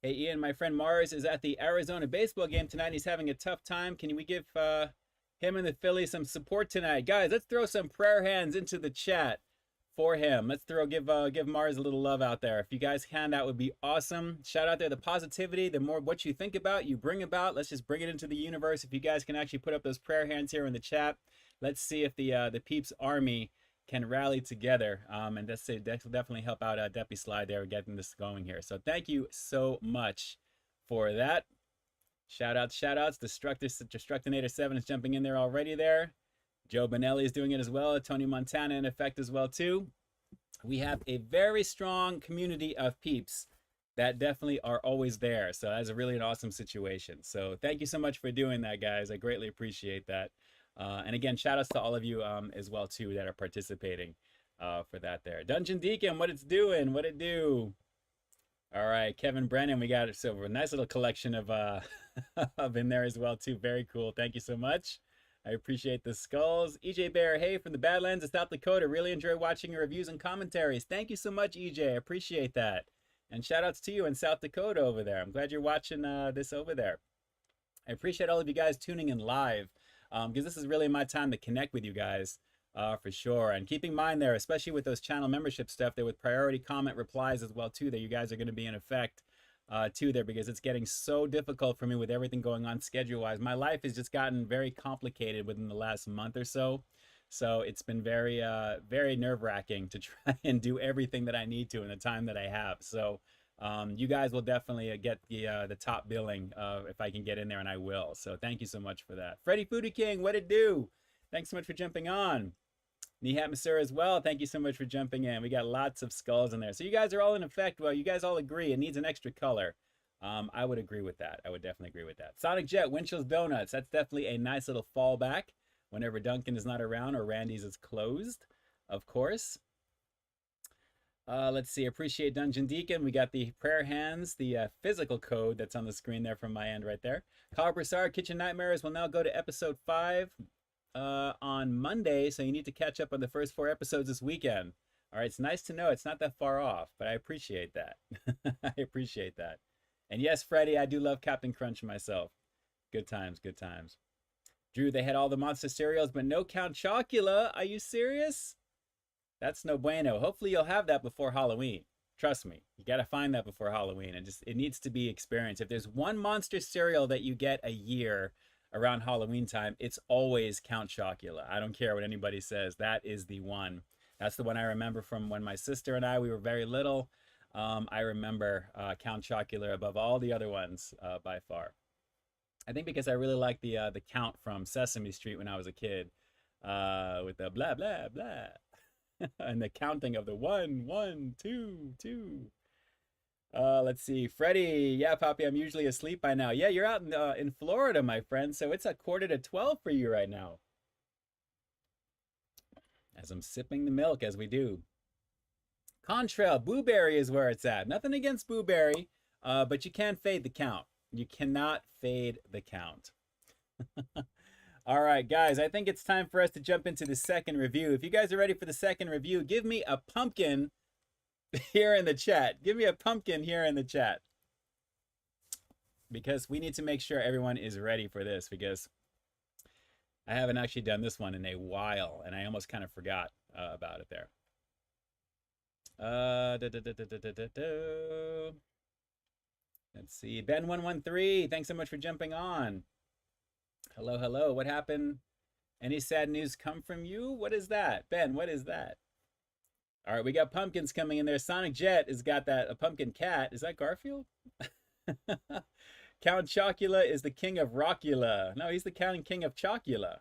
Hey, Ian, my friend Mars is at the Arizona baseball game tonight. He's having a tough time. Can we give him and the Phillies some support tonight? Guys, let's throw some prayer hands into the chat for him. Let's give Mars a little love out there. If you guys can, that would be awesome. Shout out there the positivity, the more what you think about, you bring about. Let's just bring it into the universe. If you guys can actually put up those prayer hands here in the chat, let's see if the Peeps Army can rally together. And that's definitely help out Deppy Slide there getting this going here. So thank you so much for that. Shout outs. Destructinator 7 is jumping in there already there. Joe Bonelli is doing it as well. Tony Montana in effect as well too. We have a very strong community of peeps that definitely are always there. So that's really an awesome situation. So thank you so much for doing that, guys. I greatly appreciate that. And again, shout outs to all of you as well too that are participating for that there. Dungeon Deacon, what it's doing, what it do. All right, Kevin Brennan, we got it. So a nice little collection of in there as well too. Very cool. Thank you so much. I appreciate the skulls. EJ Bear, hey, from the Badlands of South Dakota. Really enjoy watching your reviews and commentaries. Thank you so much, EJ. I appreciate that. And shout outs to you in South Dakota over there. I'm glad you're watching this over there. I appreciate all of you guys tuning in live because this is really my time to connect with you guys for sure. And keep in mind there, especially with those channel membership stuff there with priority comment replies as well too, that you guys are going to be in effect too there because it's getting so difficult for me with everything going on schedule wise. My life has just gotten very complicated within the last month or so. So it's been very, very nerve-wracking to try and do everything that I need to in the time that I have. So you guys will definitely get the top billing if I can get in there, and I will. So thank you so much for that. Freddie Foodie King, what it do? Thanks so much for jumping on. Nihat Masur as well. Thank you so much for jumping in. We got lots of skulls in there. So you guys are all in effect. Well, you guys all agree it needs an extra color. I would agree with that. I would definitely agree with that. Sonic Jet, Winchell's Donuts. That's definitely a nice little fallback whenever Duncan is not around or Randy's is closed, of course. Let's see. Appreciate Dungeon Deacon. We got the prayer hands, the physical code that's on the screen there from my end right there. Kyle Broussard, Kitchen Nightmares will now go to episode 5 on Monday, so you need to catch up on the first 4 episodes this weekend. All right, it's nice to know it's not that far off, but I appreciate that. I appreciate that. And yes, Freddie, I do love Captain Crunch myself. Good times, good times. Drew, they had all the monster cereals, but no Count Chocula. Are you serious? That's no bueno. Hopefully you'll have that before Halloween. Trust me, you got to find that before Halloween. And it needs to be experienced. If there's one monster cereal that you get a year around Halloween time, it's always Count Chocula. I don't care what anybody says. That is the one. That's the one I remember from when my sister and we were very little. I remember Count Chocula above all the other ones by far. I think because I really liked the Count from Sesame Street when I was a kid with the blah, blah, blah. And the counting of the 1, 1, 2, 2. Let's see. Freddie, yeah, Poppy, I'm usually asleep by now. Yeah, you're out in Florida, my friend, so it's 11:45 for you right now. As I'm sipping the milk, as we do. Contrail, Booberry is where it's at. Nothing against Booberry, but you can fade the count. You cannot fade the count. All right, guys, I think it's time for us to jump into the second review. If you guys are ready for the second review, give me a pumpkin here in the chat. Give me a pumpkin here in the chat. Because we need to make sure everyone is ready for this, because I haven't actually done this one in a while, and I almost kind of forgot about it there. Let's see. Ben113, thanks so much for jumping on. Hello, hello. What happened? Any sad news come from you? What is that? Ben, what is that? All right, we got pumpkins coming in there. Sonic Jet has got a pumpkin cat. Is that Garfield? Count Chocula is the king of Rockula. No, he's the king of Chocula.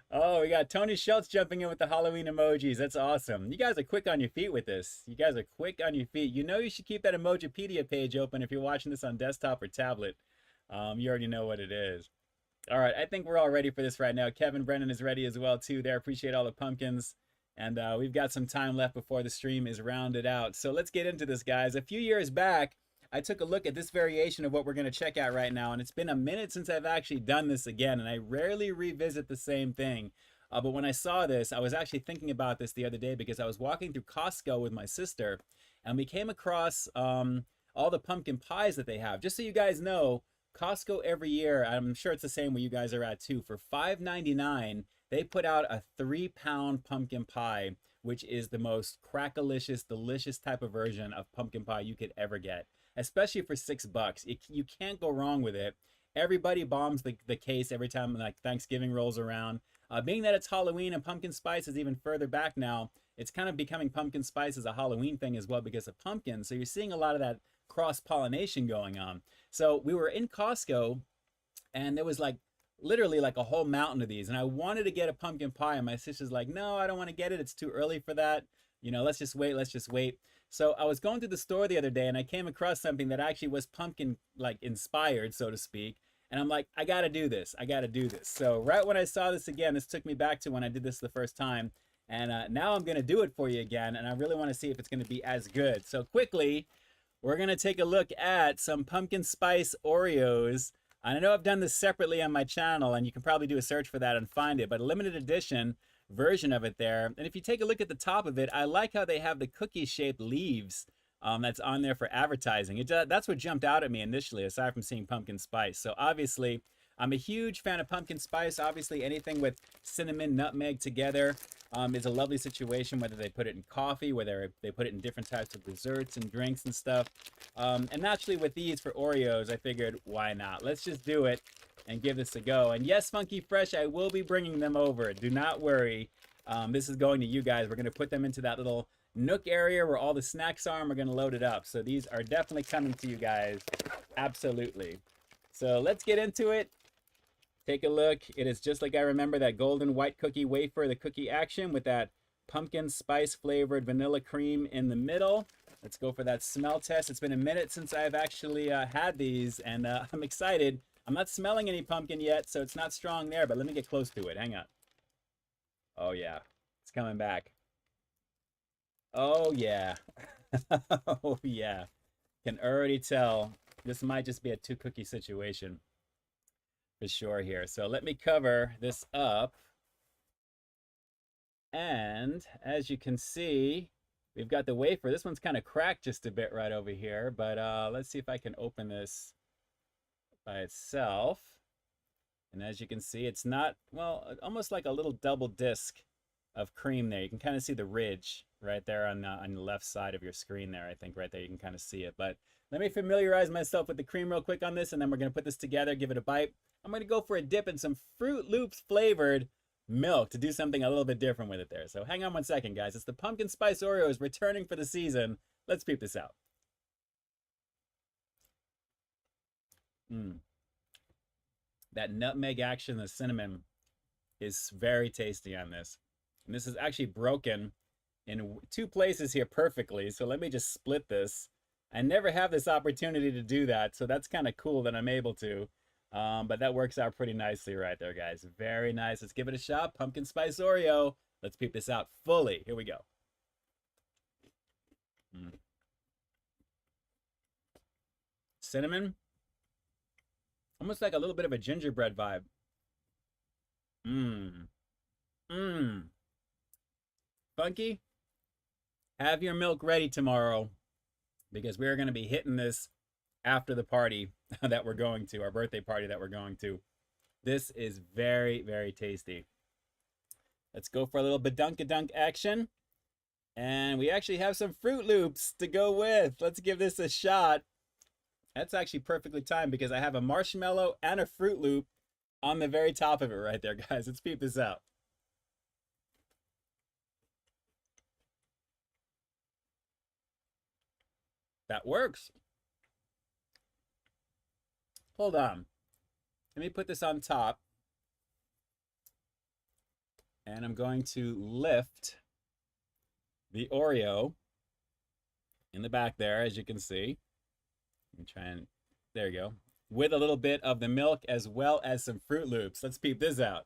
Oh, we got Tony Schultz jumping in with the Halloween emojis. That's awesome. You guys are quick on your feet with this. You guys are quick on your feet. You know you should keep that Emojipedia page open if you're watching this on desktop or tablet. You already know what it is. All right, I think we're all ready for this right now. Kevin Brennan is ready as well, too. There, appreciate all the pumpkins. And we've got some time left before the stream is rounded out. So let's get into this, guys. A few years back, I took a look at this variation of what we're going to check out right now. And it's been a minute since I've actually done this again. And I rarely revisit the same thing. But when I saw this, I was actually thinking about this the other day because I was walking through Costco with my sister. And we came across all the pumpkin pies that they have. Just so you guys know, Costco every year, I'm sure it's the same where you guys are at too, for $5.99, they put out a 3-pound pumpkin pie, which is the most crackalicious, delicious type of version of pumpkin pie you could ever get, especially for $6. You can't go wrong with it. Everybody bombs the case every time like Thanksgiving rolls around. Being that it's Halloween and pumpkin spice is even further back now, it's kind of becoming pumpkin spice as a Halloween thing as well because of pumpkins. So you're seeing a lot of that cross-pollination going on. So we were in Costco and there was literally a whole mountain of these, and I wanted to get a pumpkin pie, and my sister's like, no, I don't want to get it, it's too early for that, you know, let's just wait. So I was going to the store the other day and I came across something that actually was pumpkin inspired, so to speak, and I'm like, I gotta do this. So right when I saw this again, this took me back to when I did this the first time, and now I'm gonna do it for you again, and I really want to see if it's gonna be as good. So quickly, we're going to take a look at some pumpkin spice Oreos. And I know I've done this separately on my channel, and you can probably do a search for that and find it, but a limited edition version of it there. And if you take a look at the top of it, I like how they have the cookie-shaped leaves that's on there for advertising. That's what jumped out at me initially, aside from seeing pumpkin spice. So obviously, I'm a huge fan of pumpkin spice. Obviously, anything with cinnamon, nutmeg together is a lovely situation, whether they put it in coffee, whether they put it in different types of desserts and drinks and stuff. And naturally, with these for Oreos, I figured, why not? Let's just do it and give this a go. And yes, Funky Fresh, I will be bringing them over. Do not worry. This is going to you guys. We're going to put them into that little nook area where all the snacks are, and we're going to load it up. So these are definitely coming to you guys. Absolutely. So let's get into it. Take a look. It is just like I remember that golden white cookie wafer, the cookie action with that pumpkin spice flavored vanilla cream in the middle. Let's go for that smell test. It's been a minute since I've actually had these, and I'm excited. I'm not smelling any pumpkin yet, so it's not strong there, but let me get close to it. Hang on. Oh, yeah. It's coming back. Oh, yeah. Oh, yeah. Can already tell this might just be a two-cookie situation for sure here. So let me cover this up. And as you can see, we've got the wafer. This one's kind of cracked just a bit right over here, but let's see if I can open this by itself. And as you can see, it's not, well, almost like a little double disc of cream there. You can kind of see the ridge right there on the left side of your screen there. I think right there you can kind of see it. But let me familiarize myself with the cream real quick on this, and then we're going to put this together, give it a bite. I'm going to go for a dip in some Froot Loops flavored milk to do something a little bit different with it there. So hang on one second, guys. It's the pumpkin spice Oreos returning for the season. Let's peep this out. That nutmeg action, the cinnamon, is very tasty on this. And this is actually broken in two places here perfectly. So let me just split this. I never have this opportunity to do that, so that's kind of cool that I'm able to. But that works out pretty nicely right there, guys. Very nice. Let's give it a shot. Pumpkin spice Oreo. Let's peep this out fully. Here we go. Cinnamon. Almost like a little bit of a gingerbread vibe. Funky. Have your milk ready tomorrow, because we're going to be hitting this after the party that we're going to, our birthday party that we're going to. This is very, very tasty. Let's go for a little badunk-a-dunk action. And we actually have some Froot Loops to go with. Let's give this a shot. That's actually perfectly timed because I have a marshmallow and a Froot Loop on the very top of it right there, guys. Let's peep this out. That works. Hold on. Let me put this on top. And I'm going to lift the Oreo in the back there, as you can see. Let me try and, there you go. With a little bit of the milk as well as some Froot Loops. Let's peep this out.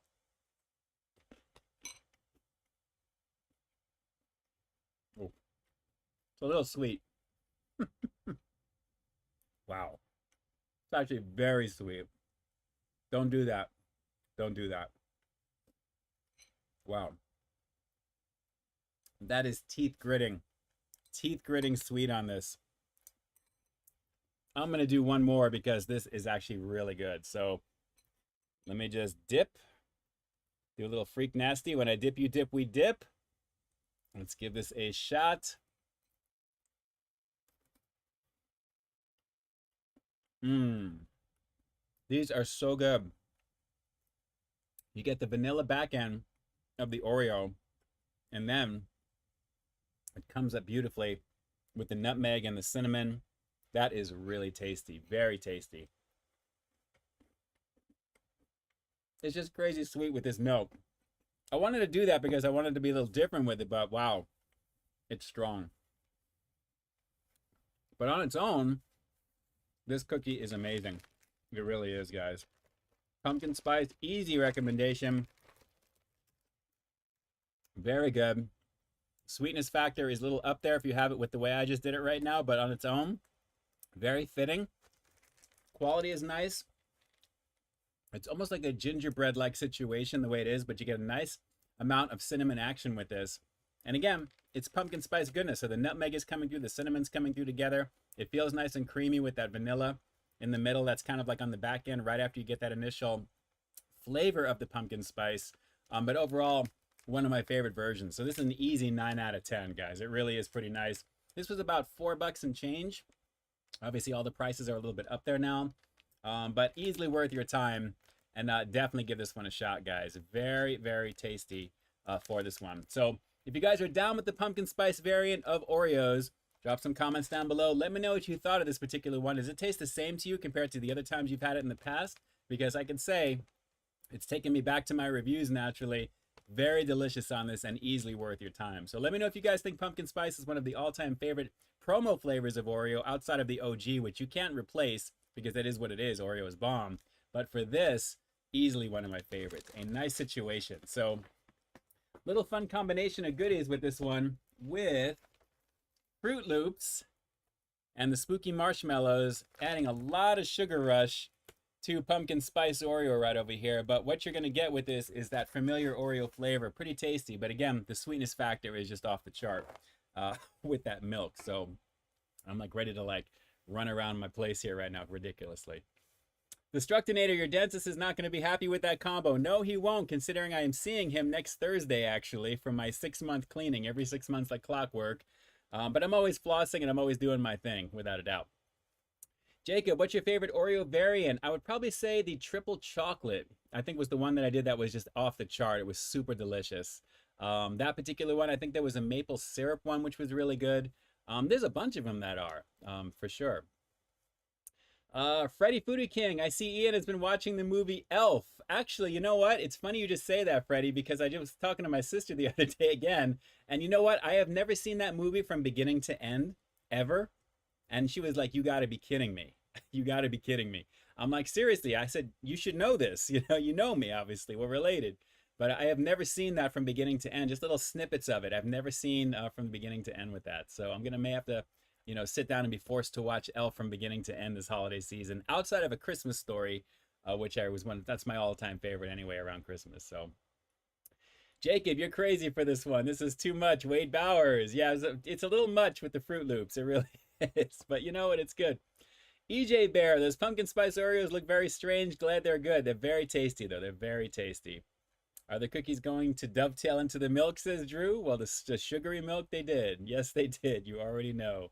Oh, it's a little sweet. Wow. It's actually very sweet. Don't do that. Don't do that. Wow. That is teeth gritting. Teeth gritting sweet on this. I'm going to do one more because this is actually really good. So let me just dip. Do a little freak nasty. When I dip, you dip, we dip. Let's give this a shot. These are so good. You get the vanilla back end of the Oreo, and then it comes up beautifully with the nutmeg and the cinnamon. That is really tasty. Very tasty. It's just crazy sweet with this milk. I wanted to do that because I wanted to be a little different with it, but wow, it's strong. But on its own, this cookie is amazing. It really is, guys. Pumpkin spice, easy recommendation. Very good. Sweetness factor is a little up there if you have it with the way I just did it right now, but on its own, very fitting. Quality is nice. It's almost like a gingerbread-like situation the way it is, but you get a nice amount of cinnamon action with this. And again, it's pumpkin spice goodness. So the nutmeg is coming through, the cinnamon's coming through together. It feels nice and creamy with that vanilla in the middle. That's kind of like on the back end right after you get that initial flavor of the pumpkin spice. But overall, one of my favorite versions. So this is an easy 9 out of 10, guys. It really is pretty nice. This was about $4 and change. Obviously, all the prices are a little bit up there now, but easily worth your time. And definitely give this one a shot, guys. Very, very tasty for this one. So if you guys are down with the pumpkin spice variant of Oreos, drop some comments down below. Let me know what you thought of this particular one. Does it taste the same to you compared to the other times you've had it in the past? Because I can say it's taken me back to my reviews naturally. Very delicious on this and easily worth your time. So let me know if you guys think pumpkin spice is one of the all-time favorite promo flavors of Oreo outside of the OG, which you can't replace because that is what it is. Oreo is bomb. But for this, easily one of my favorites. A nice situation. So little fun combination of goodies with this one with Froot Loops and the spooky marshmallows, adding a lot of sugar rush to pumpkin spice Oreo right over here. But what you're going to get with this is that familiar Oreo flavor. Pretty tasty, but again, the sweetness factor is just off the chart with that milk. So I'm like ready to like run around my place here right now ridiculously. Destructinator, your dentist is not going to be happy with that combo. No, he won't, considering I am seeing him next Thursday, actually, for my 6-month cleaning. Every 6 months like clockwork. But I'm always flossing and I'm always doing my thing, without a doubt. Jacob, what's your favorite Oreo variant? I would probably say the triple chocolate. I think was the one that I did that was just off the chart. It was super delicious. That particular one, I think there was a maple syrup one, which was really good. There's a bunch of them that are, for sure. Freddie Foodie King, I see Ian has been watching the movie Elf. Actually, you know what? It's funny you just say that, Freddie, because I just was talking to my sister the other day again. And you know what? I have never seen that movie from beginning to end, ever. And she was like, you got to be kidding me. You got to be kidding me. I'm like, seriously. I said, you should know this. You know me, obviously. We're related. But I have never seen that from beginning to end. Just little snippets of it. I've never seen from the beginning to end with that. So I'm going to may have to, sit down and be forced to watch Elf from beginning to end this holiday season. Outside of A Christmas Story, which that's my all-time favorite anyway around Christmas. So, Jacob, you're crazy for this one. This is too much. Wade Bowers. Yeah, it's a little much with the Froot Loops. It really is. But you know what? It's good. EJ Bear, those pumpkin spice Oreos look very strange. Glad they're good. They're very tasty, though. They're very tasty. Are the cookies going to dovetail into the milk, says Drew? Well, the sugary milk, they did. Yes, they did. You already know.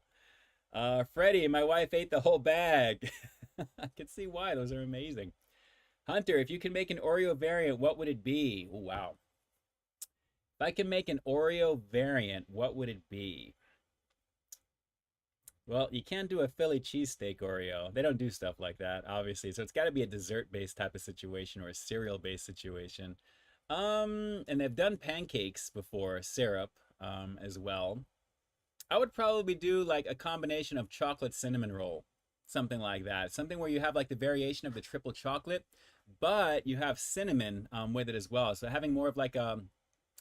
Freddie, my wife ate the whole bag. I can see why. Those are amazing. Hunter, if you can make an Oreo variant, what would it be? Ooh, wow. If I can make an Oreo variant, what would it be? Well, you can't do a Philly cheesesteak Oreo. They don't do stuff like that, obviously. So it's got to be a dessert-based type of situation or a cereal-based situation. And they've done pancakes before, syrup as well. I would probably do like a combination of chocolate cinnamon roll, something like that. Something where you have like the variation of the triple chocolate, but you have cinnamon with it as well. So having more of like a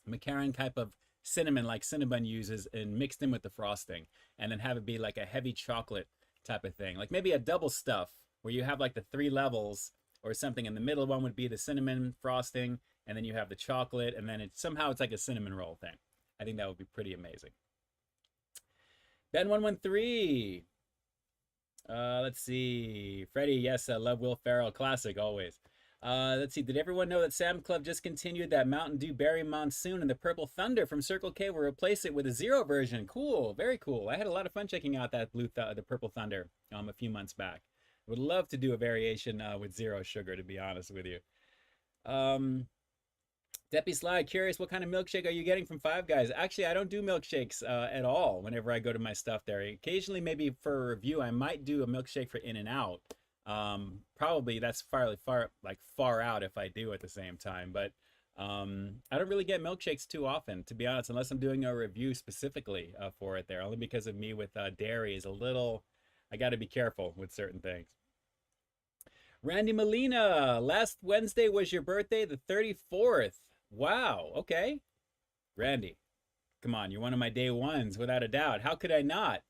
macaron type of cinnamon like Cinnabon uses and mixed in with the frosting, and then have it be like a heavy chocolate type of thing. Like maybe a double stuff where you have like the 3 levels or something. In the middle one would be the cinnamon frosting, and then you have the chocolate, and then it's like a cinnamon roll thing. I think that would be pretty amazing. Ben113. Let's see. Freddie, yes, love Will Ferrell. Classic, always. Let's see. Did everyone know that Sam Club just continued that Mountain Dew Berry Monsoon and the Purple Thunder from Circle K will replace it with a zero version? Cool. Very cool. I had a lot of fun checking out that the Purple Thunder a few months back. Would love to do a variation with zero sugar, to be honest with you. Deppy Sly, curious, what kind of milkshake are you getting from Five Guys? Actually, I don't do milkshakes at all whenever I go to my stuff there. Occasionally, maybe for a review, I might do a milkshake for In-N-Out. Probably that's far out if I do at the same time. But I don't really get milkshakes too often, to be honest, unless I'm doing a review specifically for it there. Only because of me with dairy is a little, I got to be careful with certain things. Randy Molina, last Wednesday was your birthday, the 34th. Wow, okay. Randy, come on, you're one of my day ones, without a doubt. How could I not?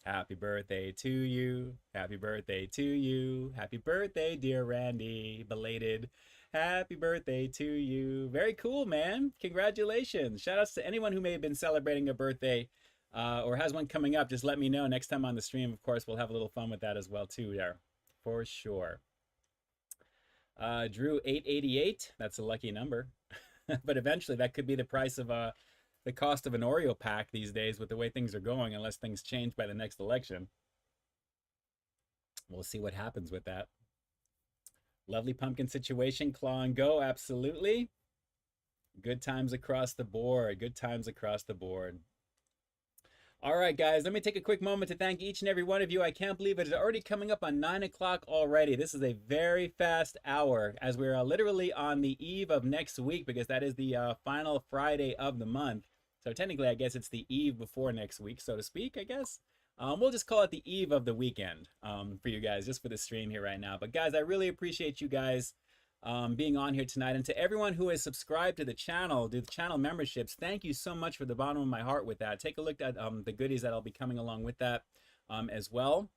Happy birthday to you. Happy birthday to you. Happy birthday, dear Randy. Belated. Happy birthday to you. Very cool, man. Congratulations. Shout outs to anyone who may have been celebrating a birthday or has one coming up. Just let me know next time on the stream. Of course, we'll have a little fun with that as well, too, there. For sure. Drew, 888. That's a lucky number. But eventually that could be the price of the cost of an Oreo pack these days with the way things are going, unless things change by the next election. We'll see what happens with that. Lovely pumpkin situation, claw and go, absolutely. Good times across the board. Good times across the board. All right, guys, let me take a quick moment to thank each and every one of you. I can't believe it is already coming up on 9 o'clock already. This is a very fast hour as we're literally on the eve of next week, because that is the final Friday of the month. So technically, I guess it's the eve before next week, so to speak, I guess. We'll just call it the eve of the weekend for you guys, just for the stream here right now. But guys, I really appreciate you guys being on here tonight. And to everyone who has subscribed to the channel memberships, thank you so much from the bottom of my heart with that. Take a look at the goodies that'll be coming along with that as well.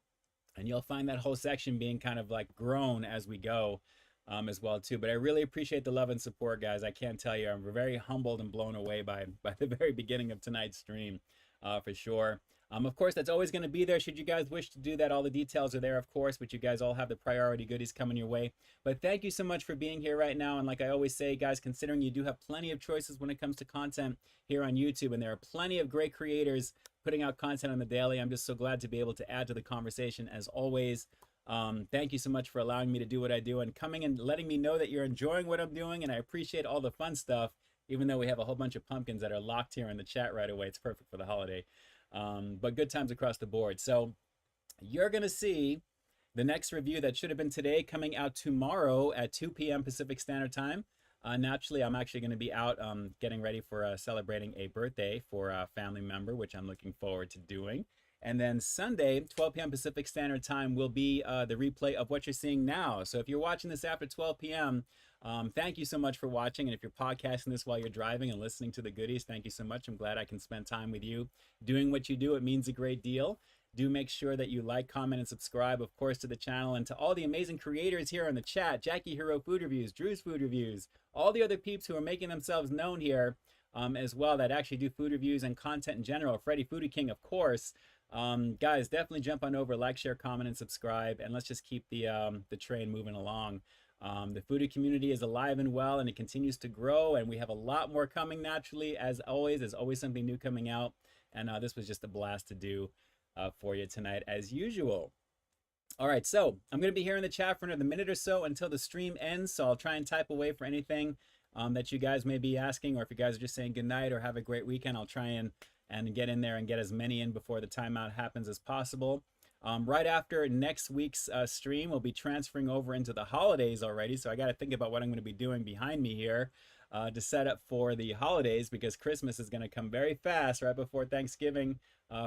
And you'll find that whole section being kind of like grown as we go as well too. But I really appreciate the love and support, guys. I can't tell you, I'm very humbled and blown away by the very beginning of tonight's stream for sure. Of course, that's always going to be there should you guys wish to do that. All the details are there, of course, but you guys all have the priority goodies coming your way. But thank you so much for being here right now. And like I always say, guys, considering you do have plenty of choices when it comes to content here on YouTube, and there are plenty of great creators putting out content on the daily, I'm just so glad to be able to add to the conversation as always. Thank you so much for allowing me to do what I do and coming and letting me know that you're enjoying what I'm doing. And I appreciate all the fun stuff, even though we have a whole bunch of pumpkins that are locked here in the chat right away. It's perfect for the holiday. But good times across the board. So you're going to see the next review that should have been today coming out tomorrow at 2 p.m. Pacific Standard Time. Naturally, I'm actually going to be out getting ready for celebrating a birthday for a family member, which I'm looking forward to doing. And then Sunday, 12 p.m. Pacific Standard Time will be the replay of what you're seeing now. So if you're watching this after 12 p.m., thank you so much for watching. And if you're podcasting this while you're driving and listening to the goodies, thank you so much. I'm glad I can spend time with you doing what you do. It means a great deal. Do make sure that you like, comment, and subscribe, of course, to the channel, and to all the amazing creators here in the chat, Jackie Hero Food Reviews, Drew's Food Reviews, all the other peeps who are making themselves known here as well, that actually do food reviews and content in general. Freddie Foodie King, of course. Guys, definitely jump on over, like, share, comment, and subscribe, and let's just keep the train moving along. The foodie community is alive and well, and it continues to grow, and we have a lot more coming naturally. As always, there's always something new coming out, and this was just a blast to do for you tonight as usual. All right, so I'm going to be here in the chat for another minute or so until the stream ends, so I'll try and type away for anything that you guys may be asking, or if you guys are just saying good night or have a great weekend, I'll try and get in there and get as many in before the timeout happens as possible. Right after next week's stream, we'll be transferring over into the holidays already, so I got to think about what I'm going to be doing behind me here to set up for the holidays, because Christmas is going to come very fast right before Thanksgiving.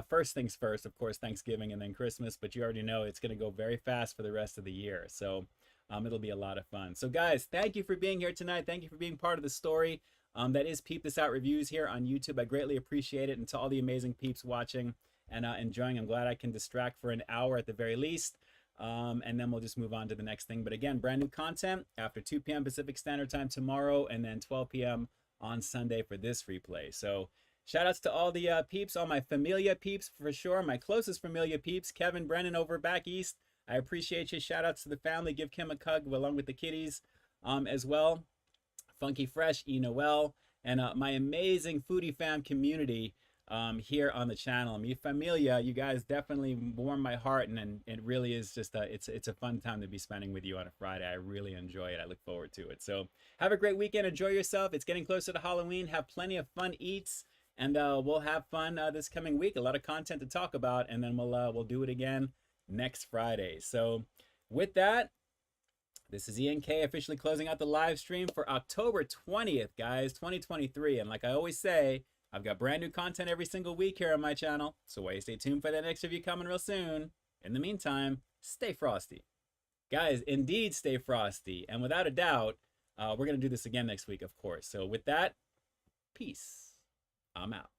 First things first, of course, Thanksgiving and then Christmas, but you already know it's going to go very fast for the rest of the year, so it'll be a lot of fun. So guys, thank you for being here tonight. Thank you for being part of the story. That is Peep This Out Reviews here on YouTube. I greatly appreciate it, and to all the amazing peeps watching and enjoying, I'm glad I can distract for an hour at the very least, and then we'll just move on to the next thing. But again, brand new content after 2 p.m. Pacific Standard Time tomorrow, and then 12 p.m. on Sunday for this replay. So shout outs to all the peeps, all my familia peeps for sure, my closest familia peeps, Kevin, Brennan over back east. I appreciate you. Shout outs to the family. Give Kim a hug along with the kiddies as well. Funky Fresh, E. Noel, and my amazing foodie fam community here on the channel. Mi familia, you guys definitely warm my heart, and it really is just it's a fun time to be spending with you on a Friday. I really enjoy it. I look forward to it. So have a great weekend. Enjoy yourself. It's getting closer to Halloween. Have plenty of fun eats, and we'll have fun this coming week. A lot of content to talk about, and then we'll do it again next Friday. So with that, this is Ian K officially closing out the live stream for October 20th, guys, 2023. And like I always say, I've got brand new content every single week here on my channel, so why stay tuned for that next review coming real soon. In the meantime, stay frosty. Guys, indeed stay frosty. And without a doubt, we're going to do this again next week, of course. So with that, peace. I'm out.